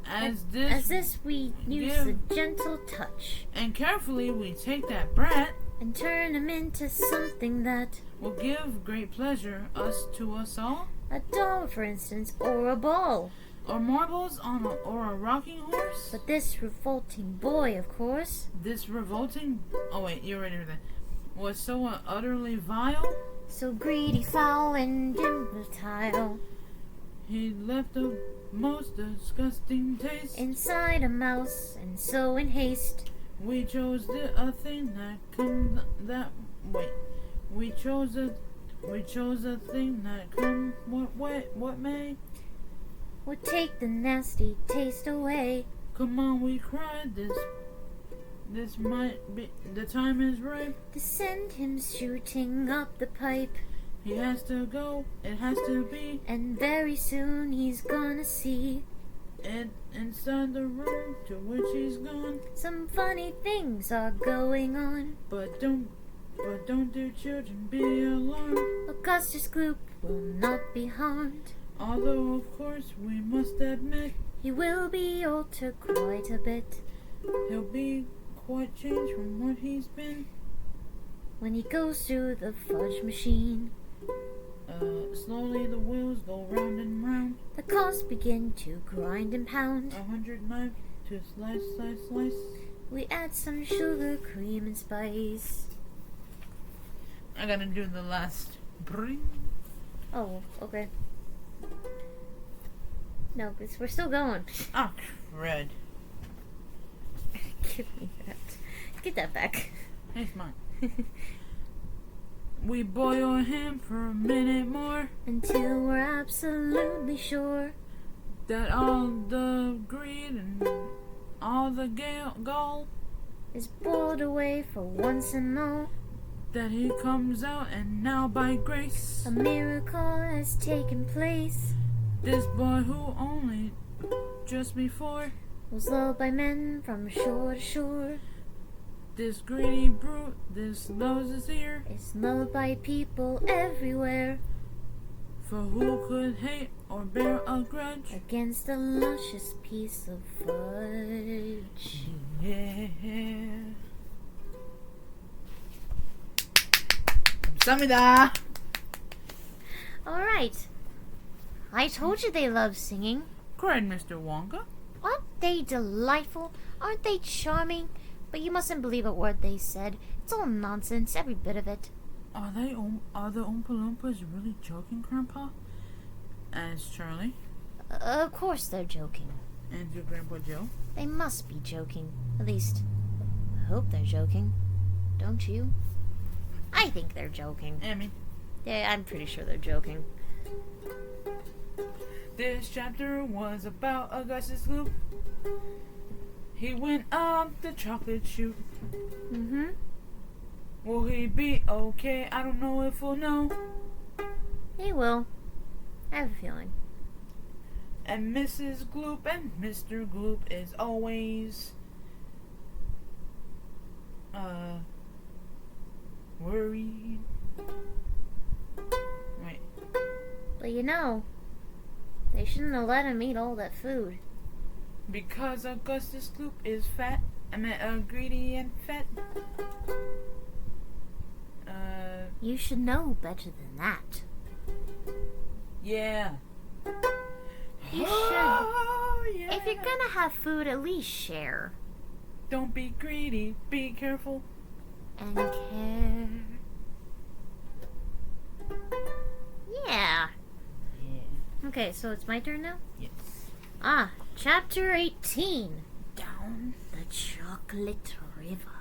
As as this, this we use give- a gentle touch and carefully we take that brat, and turn him into something that will give great pleasure to us all. a doll, for instance, or a ball. Or marbles on or a rocking horse. But this revolting boy, of course, This revolting. Oh wait, you already heard that. Was so utterly vile. so greedy, foul, and imbecile, He left a most disgusting taste. inside a mouse, and so in haste, We chose a thing that come that wait. We chose a thing that come what may. would take the nasty taste away. Come on, we cried. This might be the time is ripe. To send him shooting up the pipe, He has to go. It has to be. and very soon he's gonna see And inside the room to which he's gone. some funny things are going on. But don't dear children be alarmed. Augustus Gloop will not be harmed. Although of course we must admit He will be altered quite a bit he'll be quite changed from what he's been. when he goes through the fudge machine. Slowly the wheels go round and round. The cars begin to grind and pound. 100 knives to slice. We add some sugar, cream, and spice. I gotta do the last bring. Oh, okay. No, because we're still going. Ah, red. Give me that. Get that back. It's mine. We boil him for a minute more. Until we're absolutely sure That all the greed and all the gall is boiled away for once and all. that he comes out, and now by grace A miracle has taken place. this boy who only just before Was loved by men from shore to shore. this greedy brute, this loves his ear. Is loved by people everywhere. For who could hate or bear a grudge? Against a luscious piece of fudge. Yeah. 감사합니다. Alright. I told you they love singing. Cried Mr. Wonka. Aren't they delightful? Aren't they charming? But you mustn't believe a word they said. It's all nonsense, every bit of it. Are the Oompa Loompas really joking, Grandpa? Asked Charlie. Of course they're joking. Answered Grandpa Joe. They must be joking. At least, I hope they're joking. Don't you? I think they're joking. Emmy. Yeah, I'm pretty sure they're joking. This chapter was about Augustus Gloop. He went up the chocolate chute. Mm-hmm. Will he be okay? I don't know if we'll know. He will. I have a feeling. And Mrs. Gloop and Mr. Gloop is always worried. Wait. But you know, they shouldn't have let him eat all that food. Because Augustus Gloop is fat. I meant greedy and fat. You should know better than that. Yeah. You should. Oh, yeah. If you're gonna have food, at least share. Don't be greedy. Be careful. And care. Yeah. Yeah. Okay, so it's my turn now? Yes. Chapter 18. Down. The Chocolate River.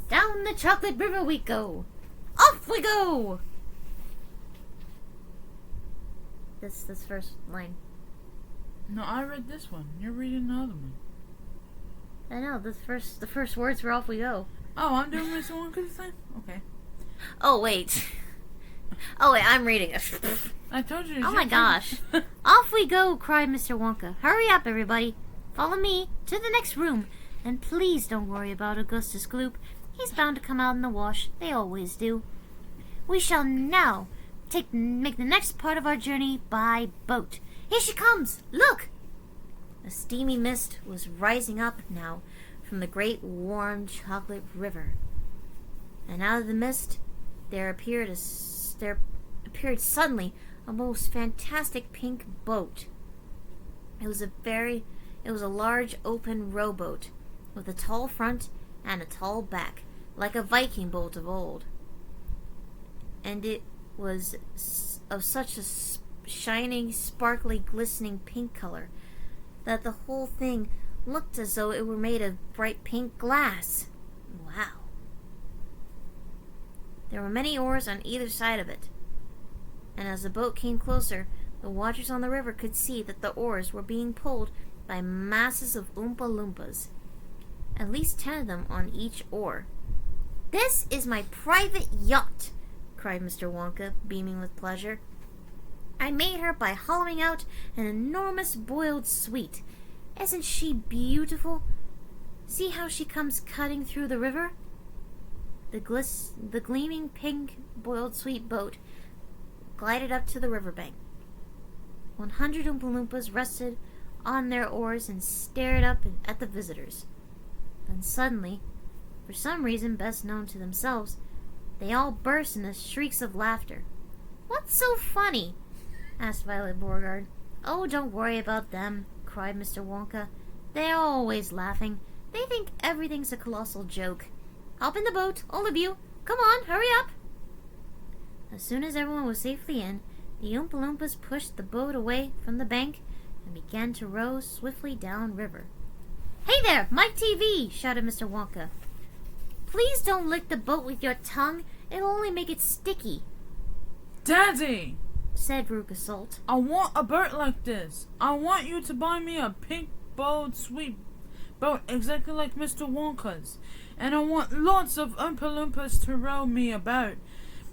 Down the Chocolate River we go. Off we go! This first line. No, I read this one. You're reading the other one. I know, the first words were off we go. Oh, I'm doing this one this time? Okay. Oh, wait. Oh, wait, I'm reading it. I told you. Oh my gosh. Off we go, cried Mr. Wonka. Hurry up, everybody. Follow me to the next room. And please don't worry about Augustus Gloop. He's bound to come out in the wash. They always do. We shall now make the next part of our journey by boat. Here she comes! Look! A steamy mist was rising up now from the great warm chocolate river. And out of the mist there appeared suddenly a most fantastic pink boat. It was a large open rowboat with a tall front and a tall back, like a Viking boat of old. And it was of such a shining, sparkly, glistening pink color that the whole thing looked as though it were made of bright pink glass. Wow. There were many oars on either side of it, and as the boat came closer, the watchers on the river could see that the oars were being pulled by masses of Oompa Loompas, at least 10 of them on each oar. "This is my private yacht," cried Mr. Wonka, beaming with pleasure. "I made her by hollowing out an enormous boiled sweet. Isn't she beautiful? See how she comes cutting through the river?" The gleaming pink boiled sweet boat glided up to the riverbank. 100 Oompa Loompas rested on their oars and stared up at the visitors. Then suddenly, for some reason best known to themselves, they all burst into shrieks of laughter. "What's so funny?" asked Violet Beauregarde. "Oh, don't worry about them," cried Mr. Wonka. "They're always laughing. They think everything's a colossal joke. Hop in the boat, all of you. Come on, hurry up." As soon as everyone was safely in, the Oompa Loompas pushed the boat away from the bank and began to row swiftly down river. "Hey there, Mike TV!" shouted Mr. Wonka. "Please don't lick the boat with your tongue. It'll only make it sticky," Daddy, said Ruka Salt. I want a boat like this. I want you to buy me a pink, bold, sweet boat exactly like Mr. Wonka's. And I want lots of Oompa Loompas to row me about.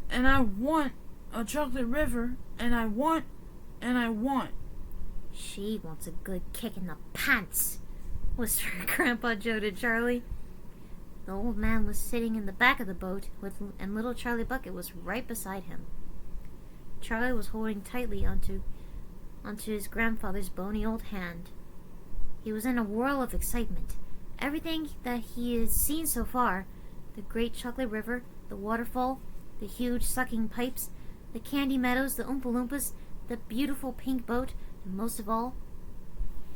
And I want a chocolate river. And I want. "She wants a good kick in the pants," whispered Grandpa Joe to Charlie. The old man was sitting in the back of the boat, and little Charlie Bucket was right beside him. Charlie was holding tightly onto his grandfather's bony old hand. He was in a whirl of excitement. Everything that he had seen so far, the great chocolate river, the waterfall, the huge sucking pipes, the candy meadows, the Oompa Loompas, the beautiful pink boat, and most of all,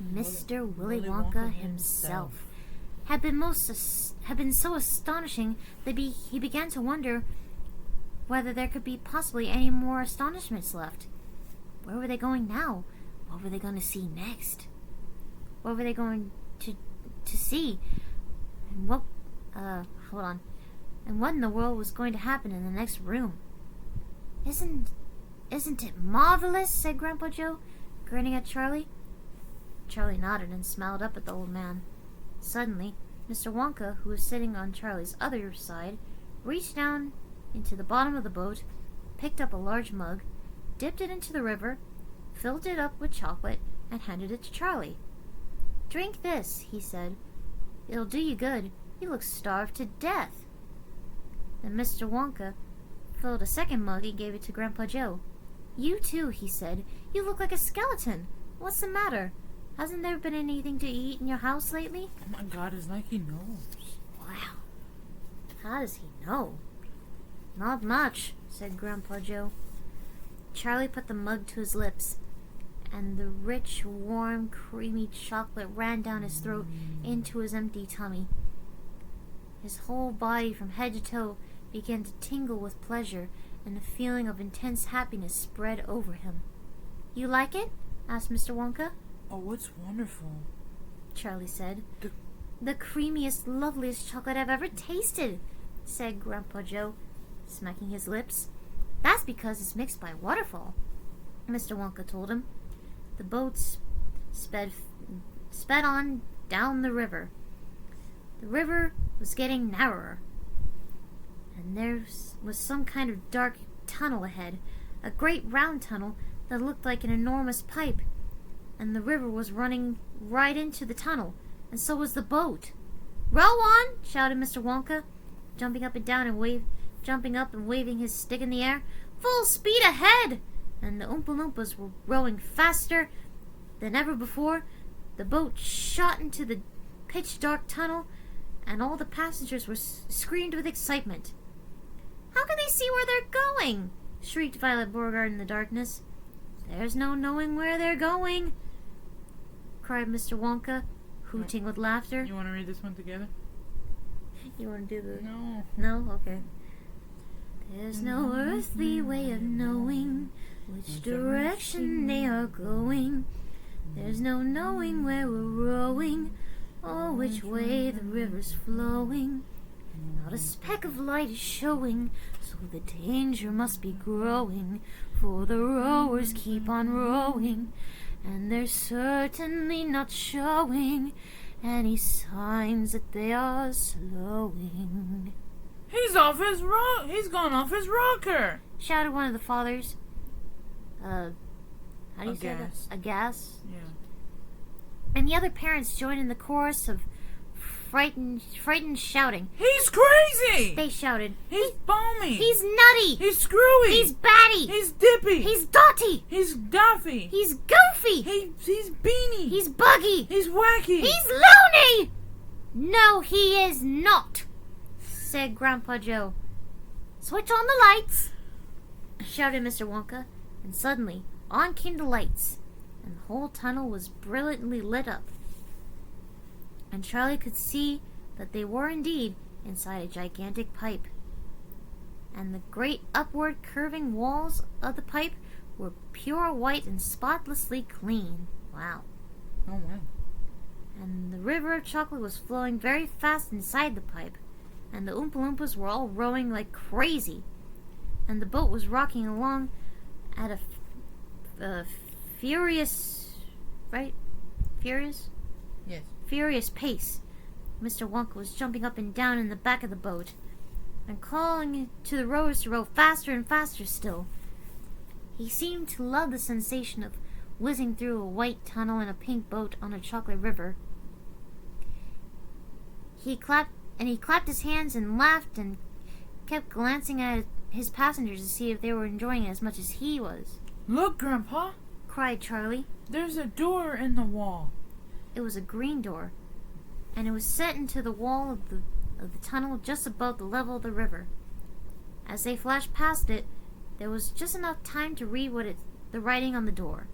Mr. Willy Wonka himself, had been so astonishing that he began to wonder whether there could be possibly any more astonishments left. Where were they going now? What were they going to see next? What were they going to see? And what and what in the world was going to happen in the next room? Isn't it marvelous?" said Grandpa Joe, grinning at Charlie. Charlie nodded and smiled up at the old man. Suddenly, Mr. Wonka, who was sitting on Charlie's other side, reached down into the bottom of the boat, picked up a large mug, dipped it into the river, filled it up with chocolate, and handed it to Charlie. "Drink this," he said. "It'll do you good. You look starved to death." Then Mr. Wonka filled a second mug and gave it to Grandpa Joe. "You too," he said. "You look like a skeleton. What's the matter? Hasn't there been anything to eat in your house lately?" Oh my God, it's like he knows. Wow. How does he know? "Not much," said Grandpa Joe. Charlie put the mug to his lips, and the rich, warm, creamy chocolate ran down his throat into his empty tummy. His whole body from head to toe began to tingle with pleasure, and a feeling of intense happiness spread over him. "You like it?" asked Mr. Wonka. Oh, it's wonderful. Charlie said. The creamiest, loveliest chocolate I've ever tasted," said Grandpa Joe, smacking his lips. "That's because it's mixed by waterfall," Mr. Wonka told him. The boats sped on down the river. The river was getting narrower, and there was some kind of dark tunnel ahead, a great round tunnel that looked like an enormous pipe, and the river was running right into the tunnel, and so was the boat. "Row on!" shouted Mr. Wonka. jumping up and waving his stick in the air. Full speed ahead! And the Oompa Loompas were rowing faster than ever before. The boat shot into the pitch-dark tunnel, and all the passengers were screamed with excitement. "How can they see where they're going?" shrieked Violet Beauregard in the darkness. "There's no knowing where they're going," cried Mr. Wonka, hooting with laughter. You want to read this one together? You want to do the... No. No? Okay. "There's no earthly way of knowing which direction they are going. There's no knowing where we're rowing or which way the river's flowing. Not a speck of light is showing, so the danger must be growing. For the rowers keep on rowing, and they're certainly not showing any signs that they are slowing." He's gone off his rocker! Shouted one of the fathers. How do you say that? Aghast. Aghast? Yeah. And the other parents joined in the chorus of frightened shouting. He's crazy! They shouted, He's balmy! "He's nutty! He's screwy! He's batty! He's dippy! He's dotty! He's daffy! He's goofy! He's beanie! He's buggy! He's wacky! He's loony!" "No, he is not," said Grandpa Joe. "Switch on the lights," shouted Mr. Wonka, and suddenly on came the lights, and the whole tunnel was brilliantly lit up. And Charlie could see that they were indeed inside a gigantic pipe. And the great upward curving walls of the pipe were pure white and spotlessly clean. Wow. Oh, wow. And the river of chocolate was flowing very fast inside the pipe. And the Oompa Loompas were all rowing like crazy. And the boat was rocking along at a furious... Right? Furious? Yes. Furious pace. Mr. Wonka was jumping up and down in the back of the boat and calling to the rowers to row faster and faster still. He seemed to love the sensation of whizzing through a white tunnel in a pink boat on a chocolate river. He clapped his hands and laughed and kept glancing at his passengers to see if they were enjoying it as much as he was. "Look, Grandpa! Cried Charlie. There's a door in the wall." It was a green door, and it was set into the wall of the tunnel just above the level of the river. As they flashed past it, there was just enough time to read the writing on the door.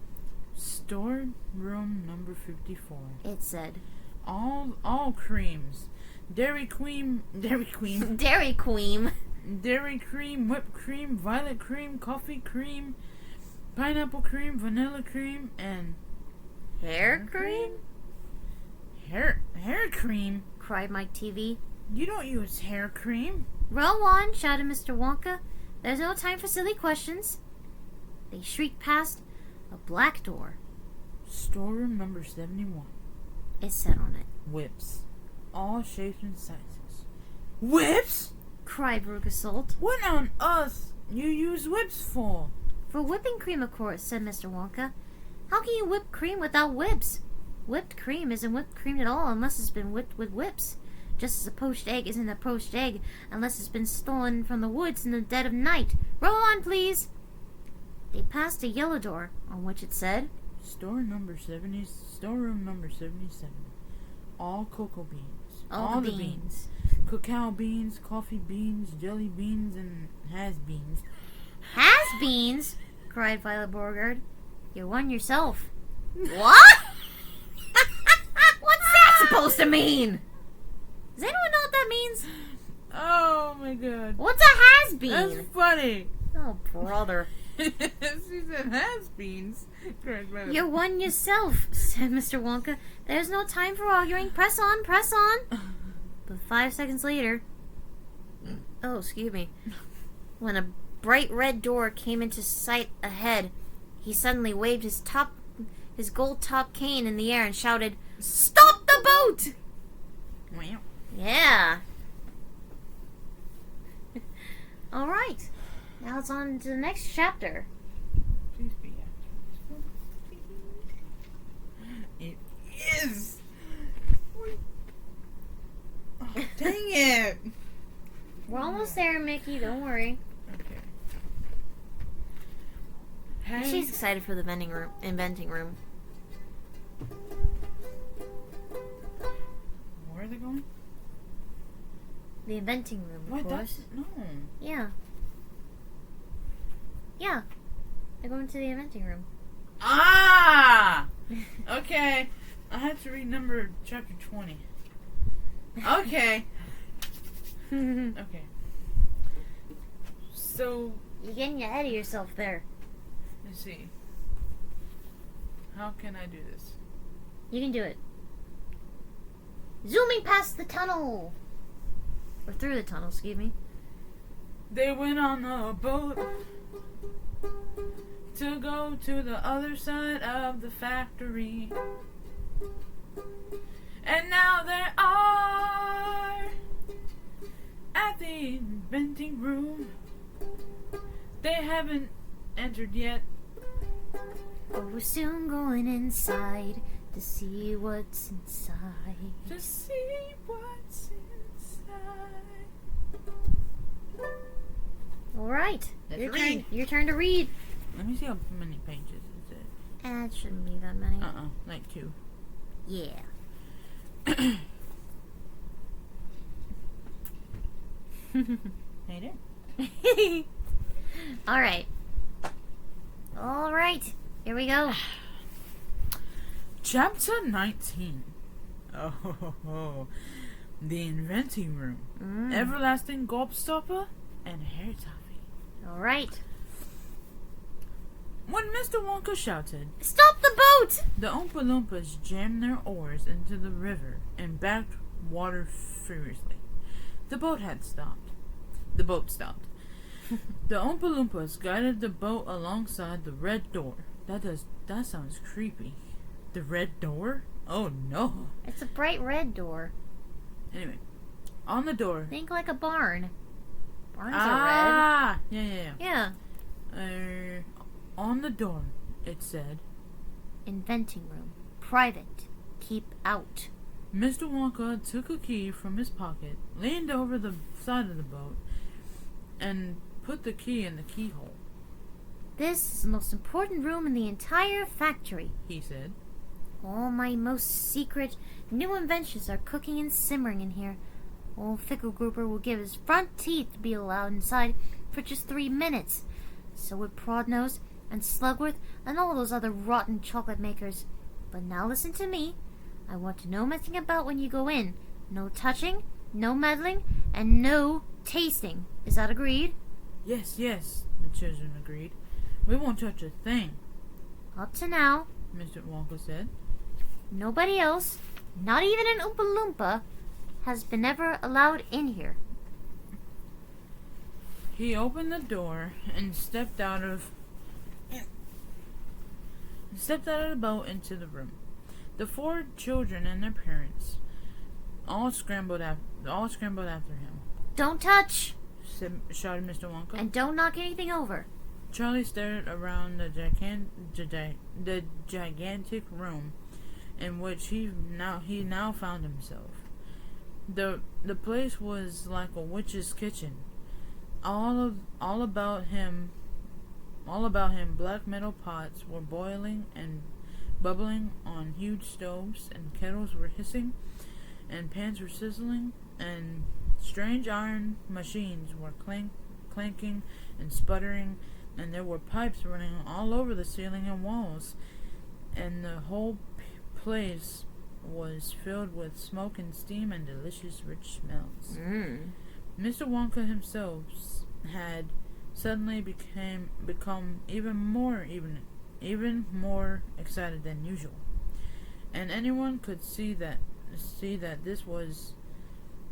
"Store room number 54. It said, All creams. Dairy Queen, Dairy Queen, Dairy cream, whipped cream, violet cream, coffee cream, pineapple cream, vanilla cream, and Hair cream? Hair cream? Cried Mike TV. You don't use hair cream. Row on, shouted Mr. Wonka. There's no time for silly questions. They shrieked past a black door. Storeroom number 71. It said on it. Whips. All shapes and sizes. Whips? Cried Veruca Salt. What on earth you use whips for? For whipping cream, of course, said Mr. Wonka. How can you whip cream without whips? Whipped cream isn't whipped cream at all unless it's been whipped with whips. Just as a poached egg isn't a poached egg unless it's been stolen from the woods in the dead of night. Roll on, please. They passed a yellow door on which it said, Storeroom number 77. All cocoa beans. All the beans. Cacao beans, coffee beans, jelly beans, and has-beans. Has-beans? Cried Violet Beauregard. You're one yourself. What? What's that supposed to mean? Does anyone know what that means? Oh my god. What's a has-been? That's funny. Oh, brother. She said has-beans. You're one yourself, said Mr. Wonka. There's no time for arguing. Press on, press on. But 5 seconds later... Oh, excuse me. When a bright red door came into sight ahead, he suddenly waved his gold-topped cane in the air and shouted, Stop the boat! Wow. Yeah. Alright. Now it's on to the next chapter. Please be It is! Oh, dang it! almost there, Mickey. Don't worry. Okay. Hey. She's excited for the inventing room. Where are they going? The inventing room, of What? course. No. Yeah. Yeah. They're going to the inventing room. Ah! Okay. I had to read chapter 20. Okay. Okay. So, You're getting ahead of yourself there. let's see. How can I do this? You can do it. Zooming past the tunnel! Or through the tunnel, excuse me. They went on a boat to go to the other side of the factory. And now they are at the inventing room. They haven't entered yet. But we're soon going inside to see what's inside. To see what's inside. Alright. Let's Your read. turn. Your turn to read. Let me see how many pages is it. It shouldn't be that many. Like 2. Yeah. Made it. Alright. Alright. Here we go. Chapter 19. Oh, the inventing room. Everlasting gobstopper and hair toffee. Alright. When Mr. Wonka shouted, Stop the boat! the Oompa Loompas jammed their oars into the river and backed water furiously. The boat stopped. The Oompa Loompas guided the boat alongside the red door. That sounds creepy. The red door? Oh no. It's a bright red door. Anyway, on the door. Think like a barn. Barns are Yeah. red. Yeah. On the door, it said, Inventing room. Private. Keep out. Mr. Wonka took a key from his pocket, leaned over the side of the boat, and put the key in the keyhole. This is the most important room in the entire factory, He said. All my most secret new inventions are cooking and simmering in here. Old Fickle Grouper will give his front teeth to be allowed inside for just 3 minutes. So would Prodnose and Slugworth and all those other rotten chocolate makers. But now listen to me. I want to know nothing about when you go in. No touching, no meddling, and no tasting. Is that agreed? Yes, the children agreed. We won't touch a thing, Up to now, Mr. Wonka said. nobody else, not even an Oompa Loompa, has been ever allowed in here. He opened the door and stepped out of the boat into the room. The 4 children and their parents all scrambled after him. Don't touch! Shouted Mr. Wonka. And don't knock anything over. Charlie stared around the gigantic room in which he now found himself. The place was like a witch's kitchen. All about him, black metal pots were boiling and bubbling on huge stoves, and kettles were hissing, and pans were sizzling, and strange iron machines were clanking and sputtering, and there were pipes running all over the ceiling and walls, and the whole place was filled with smoke and steam and delicious rich smells. Mr. Wonka himself had suddenly become even more excited than usual, and anyone could see that this was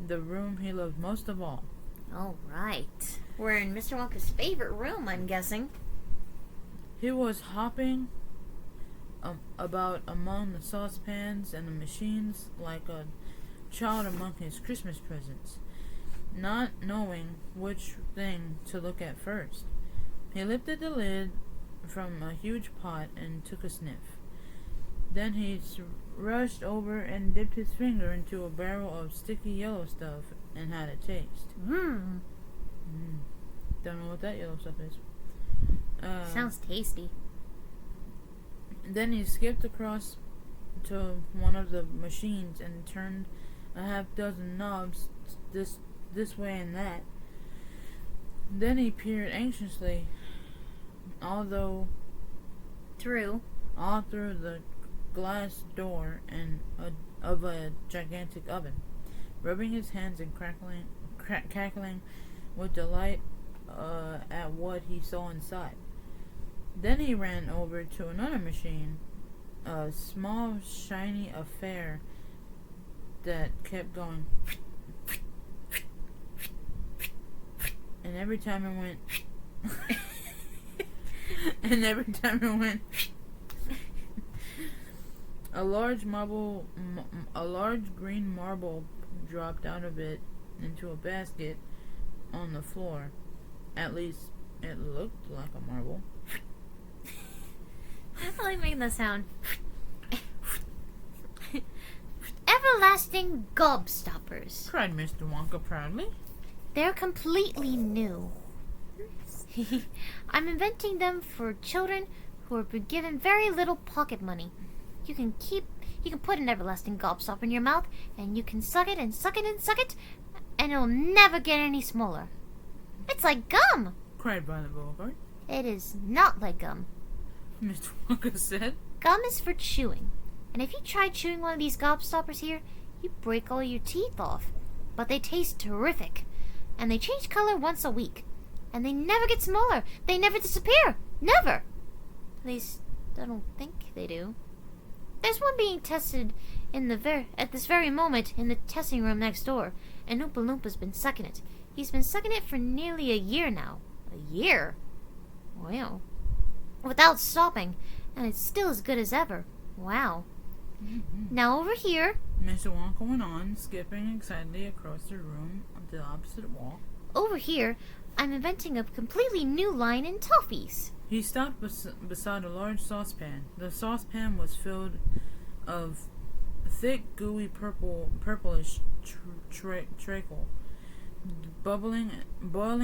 the room he loved most of all. All right. We're in Mr. Wonka's favorite room, I'm guessing. He was hopping about among the saucepans and the machines like a child among his Christmas presents, not knowing which thing to look at first. He lifted the lid from a huge pot and took a sniff. Then he rushed over and dipped his finger into a barrel of sticky yellow stuff and had a taste. Don't know what that yellow stuff is. Sounds tasty. Then he skipped across to one of the machines and turned a half dozen knobs this way and that. Then he peered anxiously, all through the glass door of a gigantic oven, rubbing his hands and cackling with delight at what he saw inside. Then he ran over to another machine, a small, shiny affair that kept going. And every time it went... a large green marble dropped out of it into a basket on the floor. At least, it looked like a marble. I like making that sound. Everlasting gobstoppers, cried Mr. Wonka proudly. They're completely new. I'm inventing them for children who are given very little pocket money. You can put an everlasting gobstopper in your mouth, and you can suck it and suck it and suck it, and it'll never get any smaller. It's like gum, cried Violet Beauregard. It is not like gum. Mr. Wonka said. Gum is for chewing, and if you try chewing one of these gobstoppers here, you break all your teeth off. But they taste terrific, and they change color once a week, and they never get smaller. They never disappear. Never. At least, I don't think they do. There's one being tested at this very moment in the testing room next door, and Oompa Loompa's been sucking it. He's been sucking it for nearly a year now. A year? Wow. Without stopping, and it's still as good as ever. Wow. Mm-hmm. Now over here... Mr. Wonka went on, skipping excitedly across the room to the opposite wall. Over here, I'm inventing a completely new line in toffees. He stopped beside a large saucepan. The saucepan was filled of thick, gooey, purplish treacle, boiling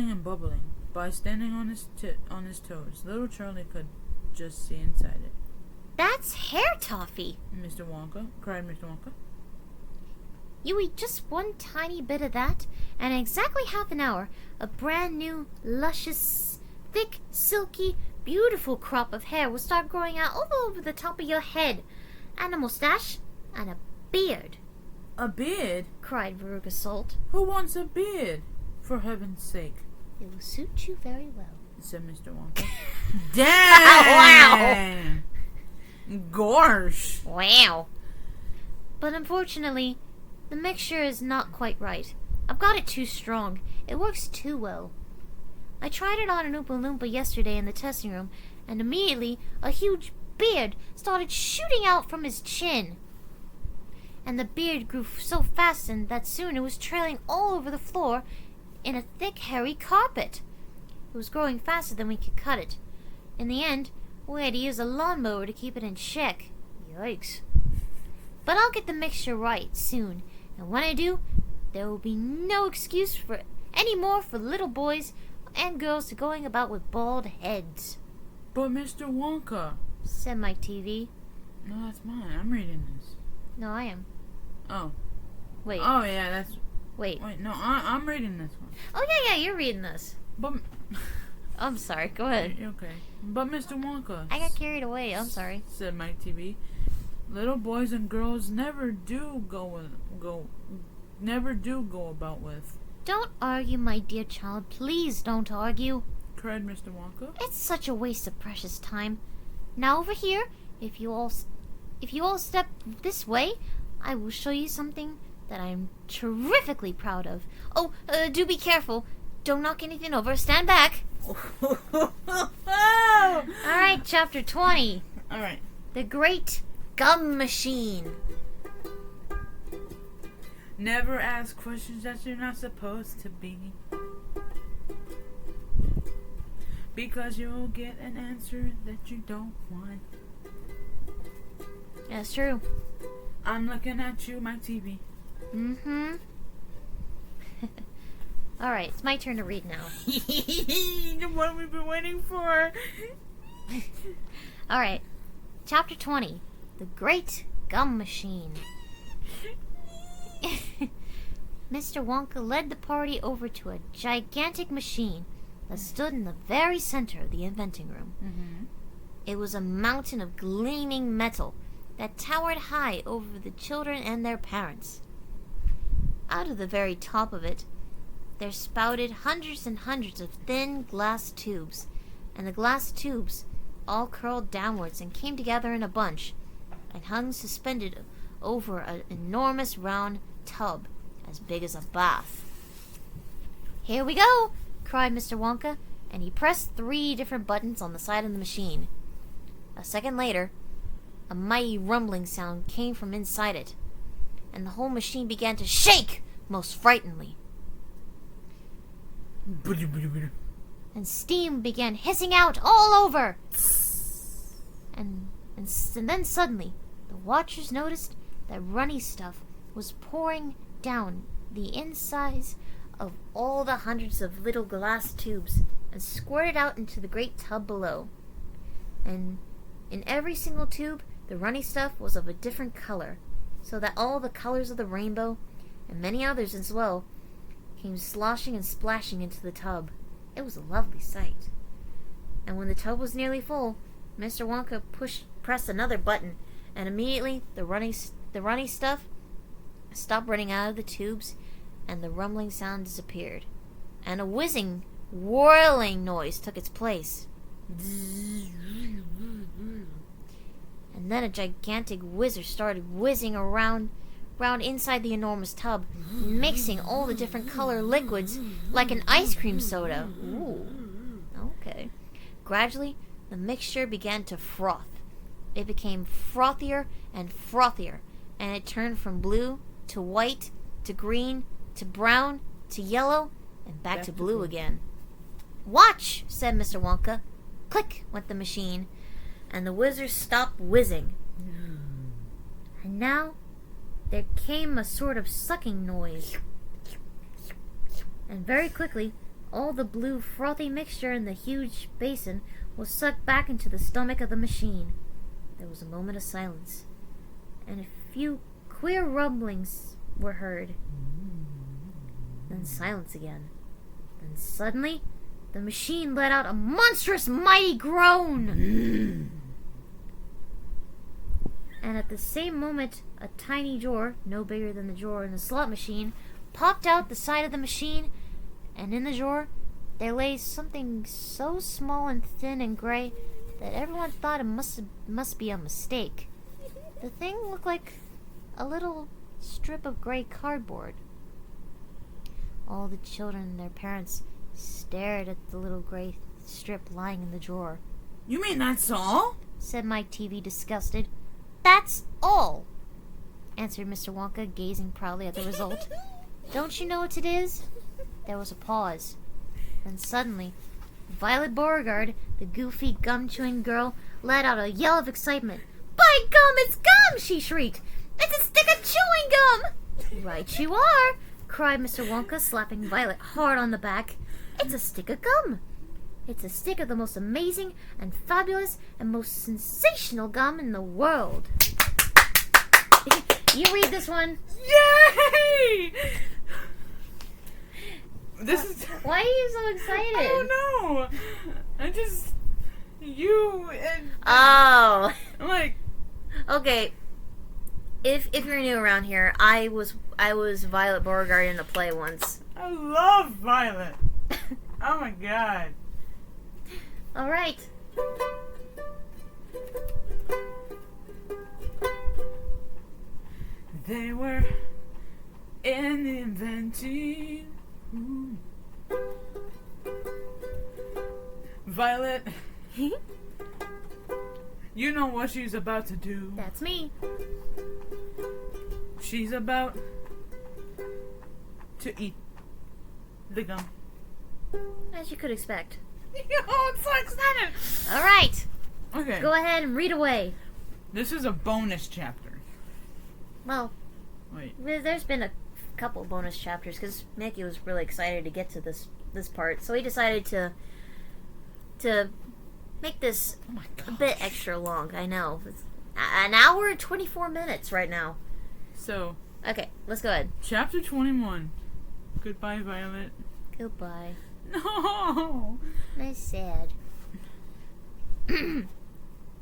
and bubbling. By standing on his toes, little Charlie could just see inside it. That's hair toffee, cried Mr. Wonka. You eat just one tiny bit of that, and in exactly half an hour, a brand new, luscious, thick, silky, beautiful crop of hair will start growing out all over the top of your head, and a mustache, and a beard. A beard? Cried Veruca Salt. Who wants a beard? For heaven's sake. It will suit you very well, said Mr. Wonka. Damn! Wow! Gosh! Wow! But unfortunately, the mixture is not quite right. I've got it too strong. It works too well. I tried it on an Oompa Loompa yesterday in the testing room, and immediately a huge beard started shooting out from his chin. And the beard grew so fast that soon it was trailing all over the floor in a thick, hairy carpet. It was growing faster than we could cut it. In the end, we had to use a lawnmower to keep it in check. Yikes. But I'll get the mixture right soon, and when I do, there will be no excuse anymore for little boys and girls to going about with bald heads. But Mr. Wonka, said Mike TV. No, that's mine. I'm reading this. No, I am. Oh. Wait. Oh, yeah, that's... Wait, no, I'm reading this one. Oh, yeah, you're reading this. But... I'm sorry, go ahead. Okay. But Mr. Wonka... I got carried away, I'm sorry. Said Mike TV. Little boys and girls never do go about with. Don't argue, my dear child. Please don't argue, cried Mr. Wonka. It's such a waste of precious time. Now over here, if you all step this way, I will show you something that I'm terrifically proud of. Oh, do be careful. Don't knock anything over. Stand back. Alright, chapter 20. Alright. The Great Gum Machine. Never ask questions that you're not supposed to be. Because you'll get an answer that you don't want. That's true. I'm looking at you, my TV. Mm-hmm. Alright, it's my turn to read now. The one we've been waiting for. Alright. Chapter 20. The Great Gum Machine. Mr. Wonka led the party over to a gigantic machine that stood in the very center of the inventing room. Mm-hmm. It was a mountain of gleaming metal that towered high over the children and their parents. Out of the very top of it, there spouted hundreds and hundreds of thin glass tubes, and the glass tubes all curled downwards and came together in a bunch and hung suspended over an enormous round tub as big as a bath. "Here we go!" cried Mr. Wonka, and he pressed 3 different buttons on the side of the machine. A second later, a mighty rumbling sound came from inside it, and the whole machine began to shake most frighteningly. And steam began hissing out all over. And then suddenly, the watchers noticed that runny stuff was pouring down the insides of all the hundreds of little glass tubes and squirted out into the great tub below. And in every single tube, the runny stuff was of a different color, so that all the colors of the rainbow, and many others as well, came sloshing and splashing into the tub. It was a lovely sight. And when the tub was nearly full, Mr. Wonka pressed another button, and immediately the runny stuff stopped running out of the tubes, and the rumbling sound disappeared, and a whizzing, whirling noise took its place. And then a gigantic whizzer started whizzing around inside the enormous tub, mixing all the different color liquids like an ice cream soda. Ooh. Okay. Gradually, the mixture began to froth. It became frothier and frothier, and it turned from blue to white to green to brown to yellow and back to blue again. "Watch!" said Mr. Wonka. Click went the machine, and the whizzer stopped whizzing. And now there came a sort of sucking noise. And very quickly, all the blue frothy mixture in the huge basin was sucked back into the stomach of the machine. There was a moment of silence, and a few queer rumblings were heard. Then silence again. Then suddenly, the machine let out a monstrous, mighty groan. And at the same moment, a tiny drawer, no bigger than the drawer in the slot machine, popped out the side of the machine, and in the drawer there lay something so small and thin and gray that everyone thought it must be a mistake. The thing looked like a little strip of gray cardboard. All the children and their parents stared at the little gray strip lying in the drawer. "You mean that's all?" said Mike TV, disgusted. "That's all," answered Mr. Wonka, gazing proudly at the result. "Don't you know what it is?" There was a pause. Then suddenly, Violet Beauregard, the goofy gum-chewing girl, let out a yell of excitement. "By gum, it's gum!" she shrieked. "It's a stick of chewing gum!" "Right you are!" cried Mr. Wonka, slapping Violet hard on the back. "It's a stick of gum. It's a stick of the most amazing and fabulous and most sensational gum in the world." You read this one. Yay! This is... Why are you so excited? I don't know. I just... You and... Oh. I'm like... Okay. If you're new around here, I was Violet Beauregard in a play once. I love Violet. Oh my god. All right. They were in the inventing room. Violet, you know what she's about to do. That's me. She's about to eat the gum. As you could expect. Oh, I'm so excited! All right. Okay. Go ahead and read away. This is a bonus chapter. Well, Wait. there's been couple bonus chapters because Mickey was really excited to get to this part, so he decided to make this a bit extra long. I know, it's an hour and 24 minutes right now. So, okay, let's go ahead. Chapter 21. Goodbye, Violet. Goodbye. No. That's sad.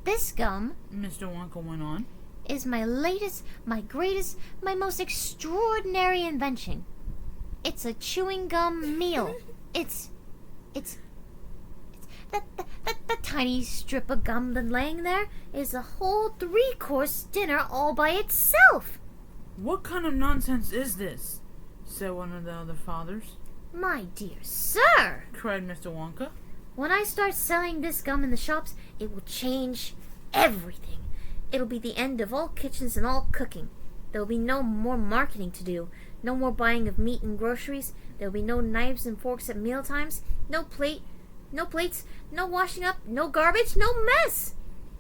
This gum, Mr. Wonka went on, is my latest, my greatest, my most extraordinary invention. It's a chewing gum meal. It's that tiny strip of gum that's laying there is a whole 3-course dinner all by itself. What kind of nonsense is this? Said one of the other fathers. My dear sir, Cried Mr. Wonka. when I start selling this gum in the shops, it will change everything. It'll be the end of all kitchens and all cooking. There'll be no more marketing to do, no more buying of meat and groceries. There'll be no knives and forks at mealtimes, no plates, no washing up, no garbage, no mess.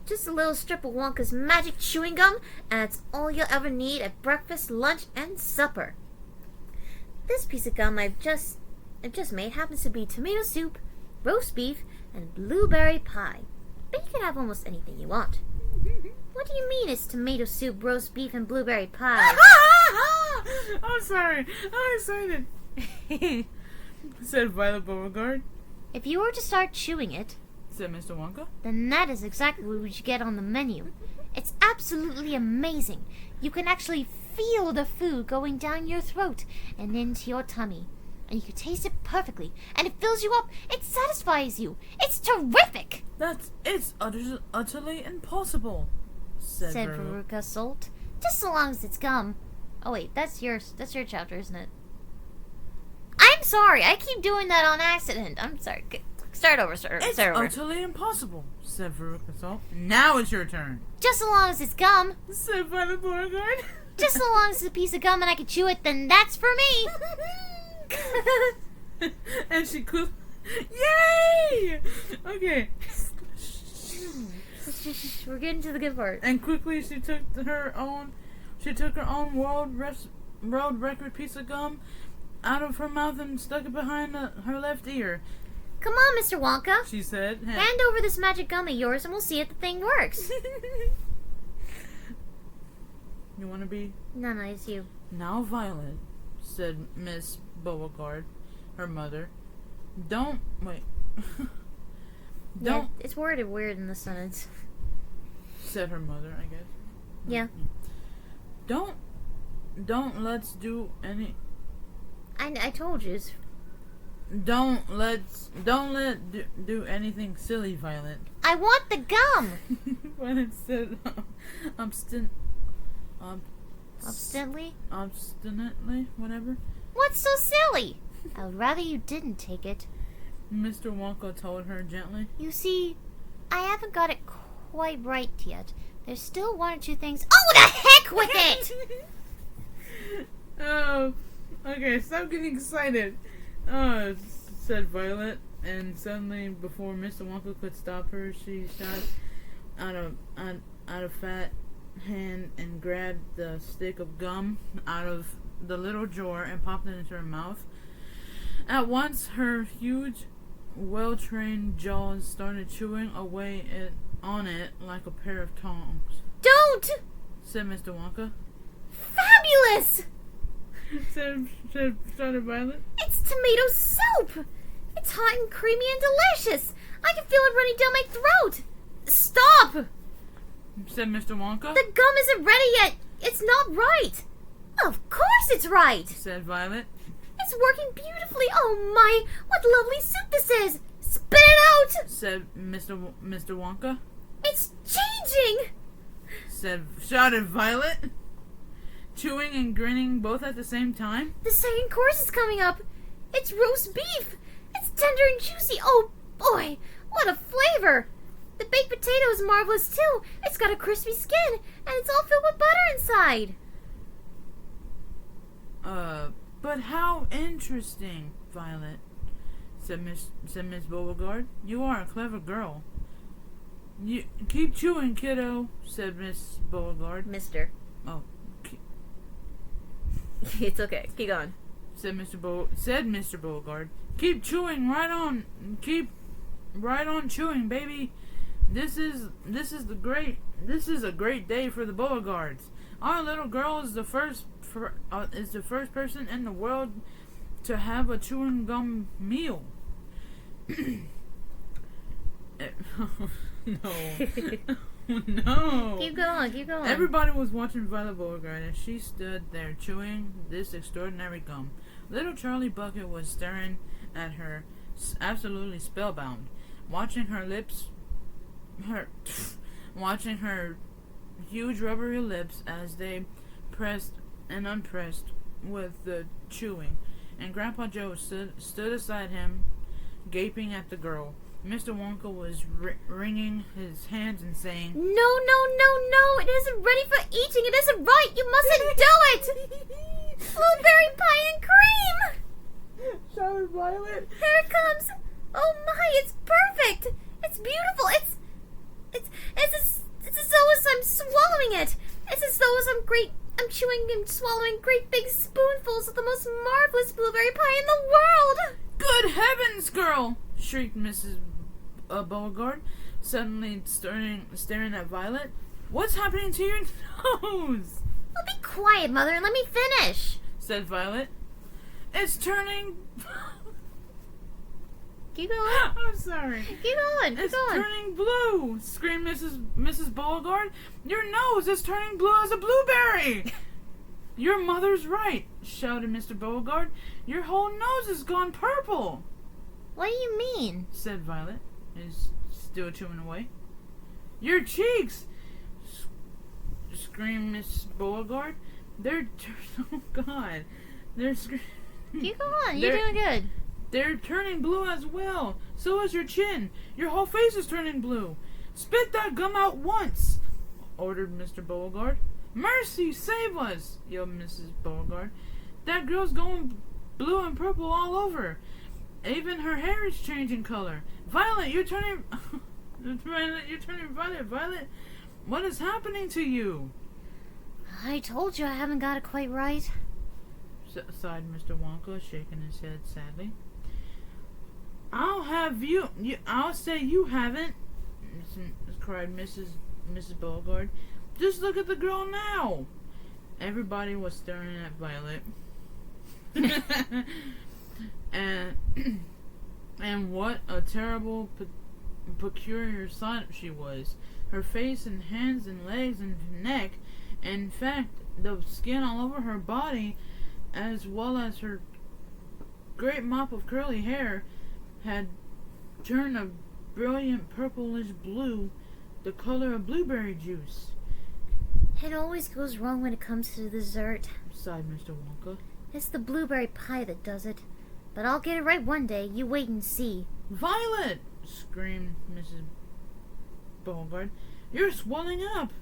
Just a little strip of Wonka's magic chewing gum, and that's all you'll ever need at breakfast, lunch, and supper. This piece of gum I've just made happens to be tomato soup, roast beef, and blueberry pie. But you can have almost anything you want. What do you mean it's tomato soup, roast beef, and blueberry pie? I'm sorry. I'm excited. Said Violet Beauregard. If you were to start chewing it, Said Mr. Wonka. then that is exactly what you get on the menu. It's absolutely amazing. You can actually feel the food going down your throat and into your tummy. And you can taste it perfectly. And it fills you up. It satisfies you. It's terrific! It's utterly impossible, said Veruca. Veruca Salt. Just so long as it's gum. Oh wait, that's your chapter, isn't it? I'm sorry, I keep doing that on accident. I'm sorry. Start over, It's start over. utterly impossible, said Veruca Salt. Now it's your turn, Just so long as it's gum. said Violet Beauregard. Just so long as it's a piece of gum and I can chew it, then that's for me. And she could. Yay! Okay. We're getting to the good part. And quickly she took her own world record piece of gum out of her mouth and stuck it behind her left ear. Come on, Mr. Wonka. She said. Hand over this magic gum of yours and we'll see if the thing works. You want to be? No, it's you. Now, Violet, said Miss Beauregard, her mother. Don't wait. Yeah, it's worded weird in the sentence. Said her mother, I guess. Yeah. Don't let's do any. I told you. Don't let do anything silly, Violet. I want the gum. Violet said, obstinately, whatever. What's so silly? I would rather you didn't take it. Mr. Wonka told her gently. You see, I haven't got it quite right yet. There's still one or two things. Oh, the heck with it! Oh, okay, stop getting excited. Oh, said Violet, and suddenly, before Mr. Wonka could stop her, she shot out a fat hand and grabbed the stick of gum out of the little drawer and popped it into her mouth. At once, her huge, well-trained jaws started chewing away on it like a pair of tongs. Don't! Said Mr. Wonka. Fabulous! Started Violet. It's tomato soup! It's hot and creamy and delicious! I can feel it running down my throat! Stop! Said Mr. Wonka. The gum isn't ready yet! It's not right! Of course it's right! Said Violet. It's working beautifully! Oh my! What lovely soup this is! Spit it out! Said Mr. Wonka. It's changing! Shouted Violet. Chewing and grinning both at the same time. The second course is coming up! It's roast beef! It's tender and juicy! Oh boy! What a flavor! The baked potato is marvelous too! It's got a crispy skin, and it's all filled with butter inside! But how interesting, Violet, said Miss Beauregard. You are a clever girl. You keep chewing, kiddo, said Miss Beauregard. Mister. Oh. It's okay. Keep going. said Mr. Beauregard. Keep chewing right on. Keep right on chewing, baby. This is a great day for the Beauregards. Our little girl is the first person in the world to have a chewing gum meal. No. No. Keep going. Everybody was watching Violet Beauregard as she stood there chewing this extraordinary gum. Little Charlie Bucket was staring at her, absolutely spellbound, watching her huge rubbery lips as they pressed and unpressed with the chewing. And Grandpa Joe stood beside him, gaping at the girl. Mr. Wonka was wringing his hands and saying, No! It isn't ready for eating! It isn't right! You mustn't do it! Blueberry pie and cream! shouted Violet. Here it comes! Oh my, it's perfect! It's beautiful! It's as though as I'm swallowing it! It's as though as I'm chewing and swallowing great big spoonfuls of the most marvelous blueberry pie in the world! Good heavens, girl! Shrieked Mrs. Beauregard, suddenly staring at Violet. What's happening to your nose? Well, be quiet, Mother, and let me finish! Said Violet. It's turning... Keep going. I'm sorry. Keep going. It's turning blue! Screamed Mrs. Beauregard. Your nose is turning blue as a blueberry! Your mother's right, shouted Mr. Beauregard. Your whole nose has gone purple! What do you mean? Said Violet, is still chewing away. Your cheeks! Screamed Miss Beauregard. Oh God. Keep going. You're doing good. They're turning blue as well. So is your chin. Your whole face is turning blue. Spit that gum out once, ordered Mr. Beauregard. Mercy, save us, yelled Mrs. Beauregard. That girl's going blue and purple all over. Even her hair is changing color. Violet, you're turning... you're turning violet. Violet, what is happening to you? I told you I haven't got it quite right. Sighed Mr. Wonka, shaking his head sadly. I'll say you haven't, cried Mrs. Beauregard. Just look at the girl now. Everybody was staring at Violet. and what a terrible, peculiar sight she was. Her face and hands and legs and neck, in fact, the skin all over her body, as well as her great mop of curly hair, had turned a brilliant purplish blue, the color of blueberry juice. It always goes wrong when it comes to dessert, sighed Mr. Wonka. It's the blueberry pie that does it. But I'll get it right one day. You wait and see. Violet! Screamed Mrs. Beauregard. You're swelling up.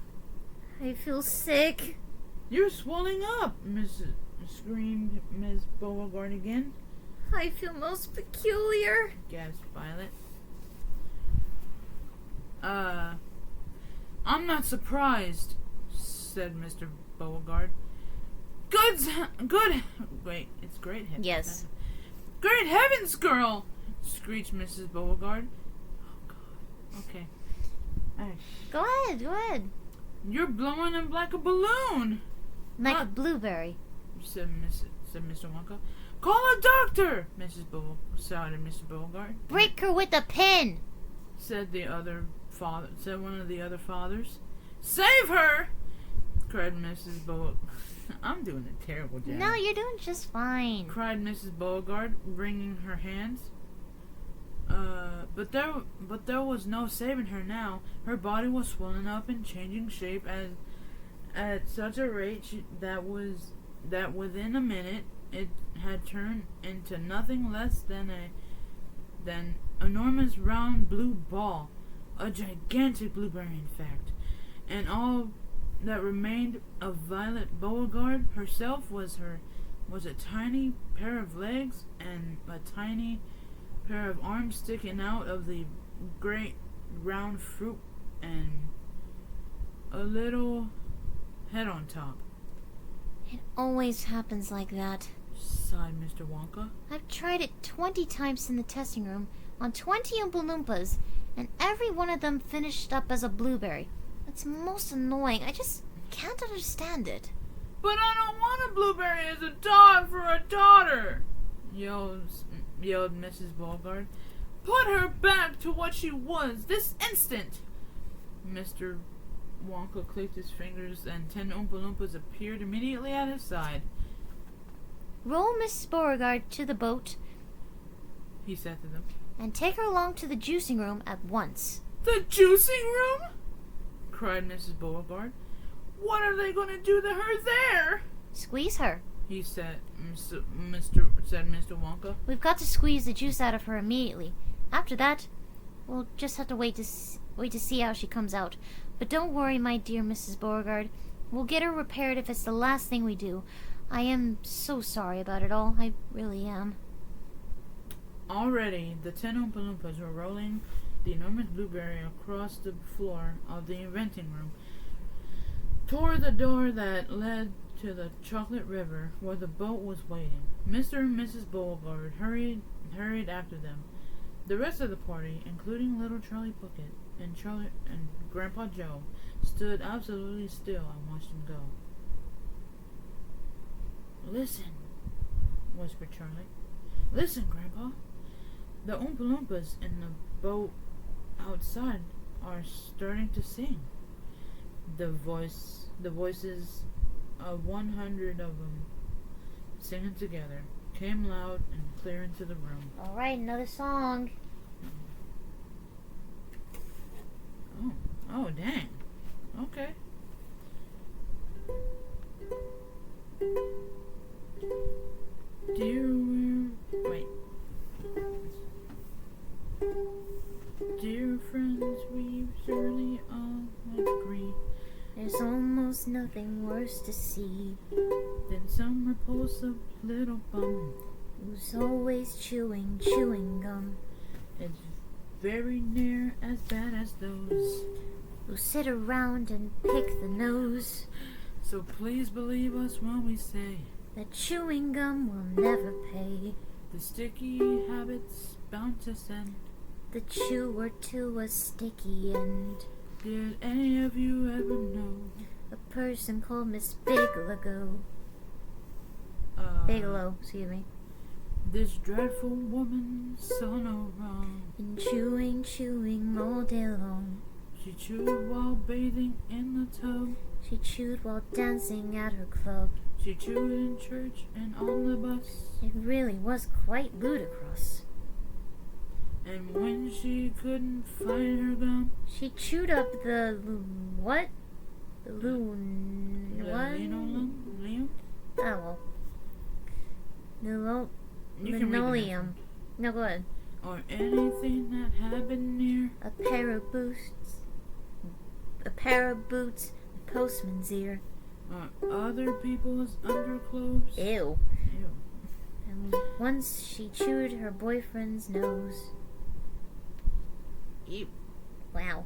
I feel sick. You're swelling up, screamed Miss Beauregard again. I feel most peculiar, gasped Violet. I'm not surprised, said Mr. Beauregard. Wait, it's great heavens. Yes. Great heavens, girl! Screeched Mrs. Beauregard. Oh, God. Okay. Go ahead. You're blowing up like a balloon. Like a blueberry, said Mr. Wonka. Call a doctor, shouted Mr. Beauregard. Break her with a pin, said one of the other fathers. Save her! Cried Mrs. Beauregard. I'm doing a terrible job. No, you're doing just fine, cried Mrs. Beauregard, wringing her hands. But there was no saving her now. Her body was swelling up and changing shape at such a rate that within a minute it had turned into nothing less than an enormous round blue ball, a gigantic blueberry, in fact. And all that remained of Violet Beauregard herself was a tiny pair of legs and a tiny pair of arms sticking out of the great round fruit, and a little head on top. It always happens like that. sighed Mr. Wonka. I've tried it 20 times in the testing room on 20 Oompa Loompas, and every one of them finished up as a blueberry. It's most annoying. I just can't understand it. But I don't want a blueberry as a dog for a daughter, yelled Mrs. Beauregard. Put her back to what she was this instant. Mr. Wonka clicked his fingers and 10 Oompa Loompas appeared immediately at his side. Roll Miss Beauregard to the boat, He said to them. and take her along to the juicing room at once. The juicing room? Cried Mrs. Beauregard. What are they going to do to her there? Squeeze her. He said, Mr. Wonka. We've got to squeeze the juice out of her immediately. After that, we'll just have to wait to see how she comes out. But don't worry, my dear Mrs. Beauregard. We'll get her repaired if it's the last thing we do. I am so sorry about it all. I really am. Already, the 10 Oompa Loompas were rolling the enormous blueberry across the floor of the inventing room toward the door that led to the chocolate river where the boat was waiting. Mr. and Mrs. Beauregard hurried after them. The rest of the party, including little Charlie Bucket and Grandpa Joe, stood absolutely still and watched them go. Listen, whispered Charlie. Listen, Grandpa. The Oompa Loompas in the boat outside are starting to sing. The voices of 100 of them singing together came loud and clear into the room. All right, another song. Oh, dang. Okay. Dear friends, we surely all agree. There's almost nothing worse to see Then some repulsive little bum who's always chewing gum, is very near as bad as those. who sit around and pick the nose. So please believe us when we say That chewing gum will never pay the sticky habits bound to send. the chewer to a sticky end. Did any of you ever know? A person called Miss Bigelow. Bigelow, excuse me. This dreadful woman saw no wrong. And chewing all day long. She chewed while bathing in the tub. She chewed while dancing at her club. She chewed in church and on the bus. It really was quite ludicrous. And when she couldn't find her gum, She chewed up the what? The loon. What? linoleum? Oh well. You can read the next Linoleum. No, go ahead. or anything that had been near. A pair of boots, a postman's ear. Or other people's underclothes. Ew. Ew. And once she chewed her boyfriend's nose. Ew. Wow.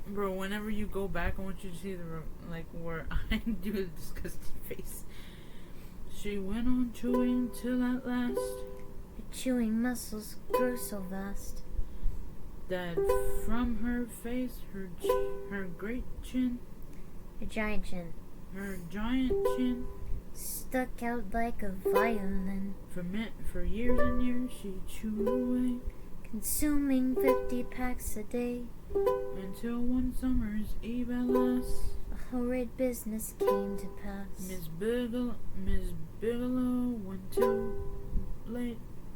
Bro, whenever you go back, I want you to see where I do a disgusting face. She went on chewing till at last Her chewing muscles grew so vast that from her face, her great chin, her giant chin her giant chin, stuck out like a violin, for years and years she chewed away, consuming 50 packs a day. until one summer's eve at last, A horrid business came to pass. Miss Bigelow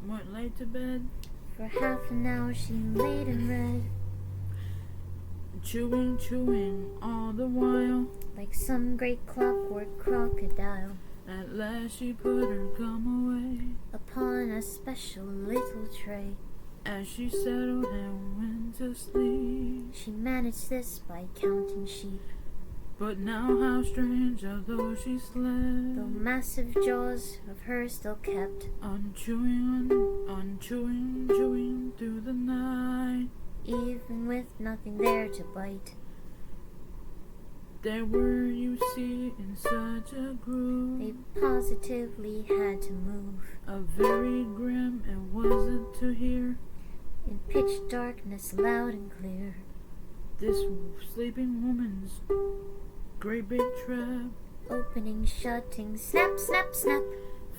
went late to bed, For half an hour she laid and read, chewing all the while. like some great clockwork crocodile, At last she put her gum away, upon a special little tray. as she settled and went to sleep. She managed this by counting sheep, But now how strange, although she slept, though massive jaws of hers still kept, on chewing through the night. even with nothing there to bite. There were, you see, in such a groove. They positively had to move. A very grim it wasn't to hear. In pitch darkness, loud and clear. This sleeping woman's great big trap. Opening, shutting, snap, snap, snap.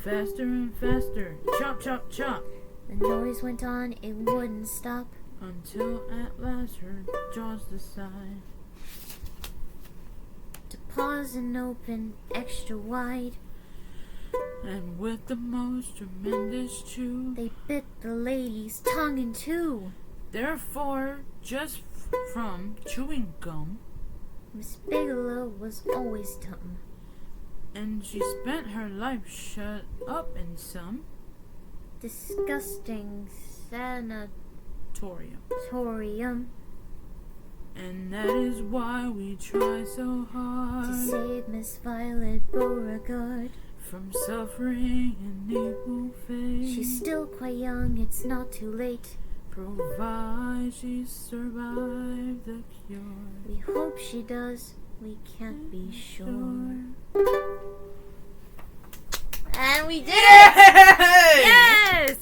Faster and faster, chop, chop, chop. The noise went on, it wouldn't stop. Until at last her jaws decide To pause and open extra wide. and with the most tremendous chew. They bit the lady's tongue in two. Therefore, just from chewing gum, Miss Bigelow was always dumb. and she spent her life shut up in some Disgusting torium. sanatorium And that is why we try so to hard save Miss Violet Beauregard. from suffering an evil fate. She's still quite young, it's not too late. Provide she survived the cure. We hope she does, we can't be sure. And we did it! Yes!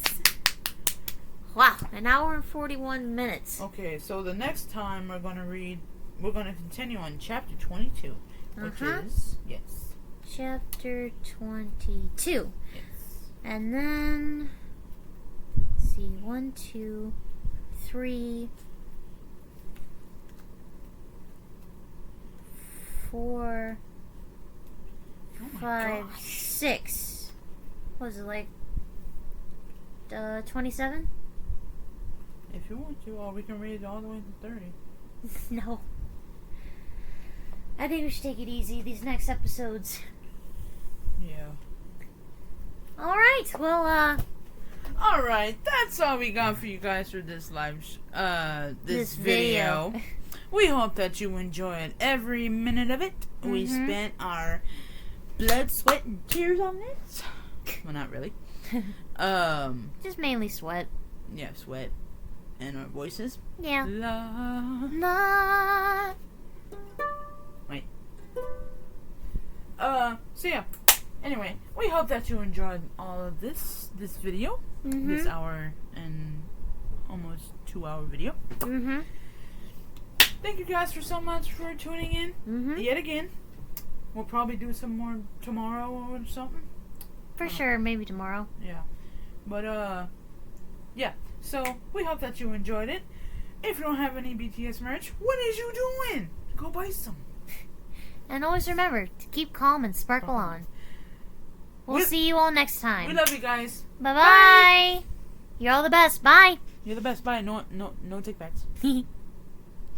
Wow, an hour and 41 minutes. Okay, so the next time we're going to continue on chapter 22, which is, yes. Chapter 22. Yes. And then, let's see, 1, 2, 3, 4, Oh my 5, gosh. 6. What was it, like 27? If you want to, or we can read it all the way to 30. No. I think we should take it easy these next episodes. Yeah. Alright, well, Alright, that's all we got for you guys for this this video. We hope that you enjoyed every minute of it. We spent our blood, sweat, and tears on this. Well, not really. Just mainly sweat. Yeah, sweat. And our voices. Yeah. La. La. Wait. So yeah. Anyway, we hope that you enjoyed all of this video. This hour and almost 2-hour video. Thank you guys so much for tuning in yet again. We'll probably do some more tomorrow or something. For sure, maybe tomorrow. Yeah. But yeah. So we hope that you enjoyed it. If you don't have any BTS merch, what is you doing? Go buy some. And always remember to keep calm and sparkle on. We'll see you all next time. We love you guys. Bye-bye. You're all the best. Bye. You're the best. Bye. No take backs.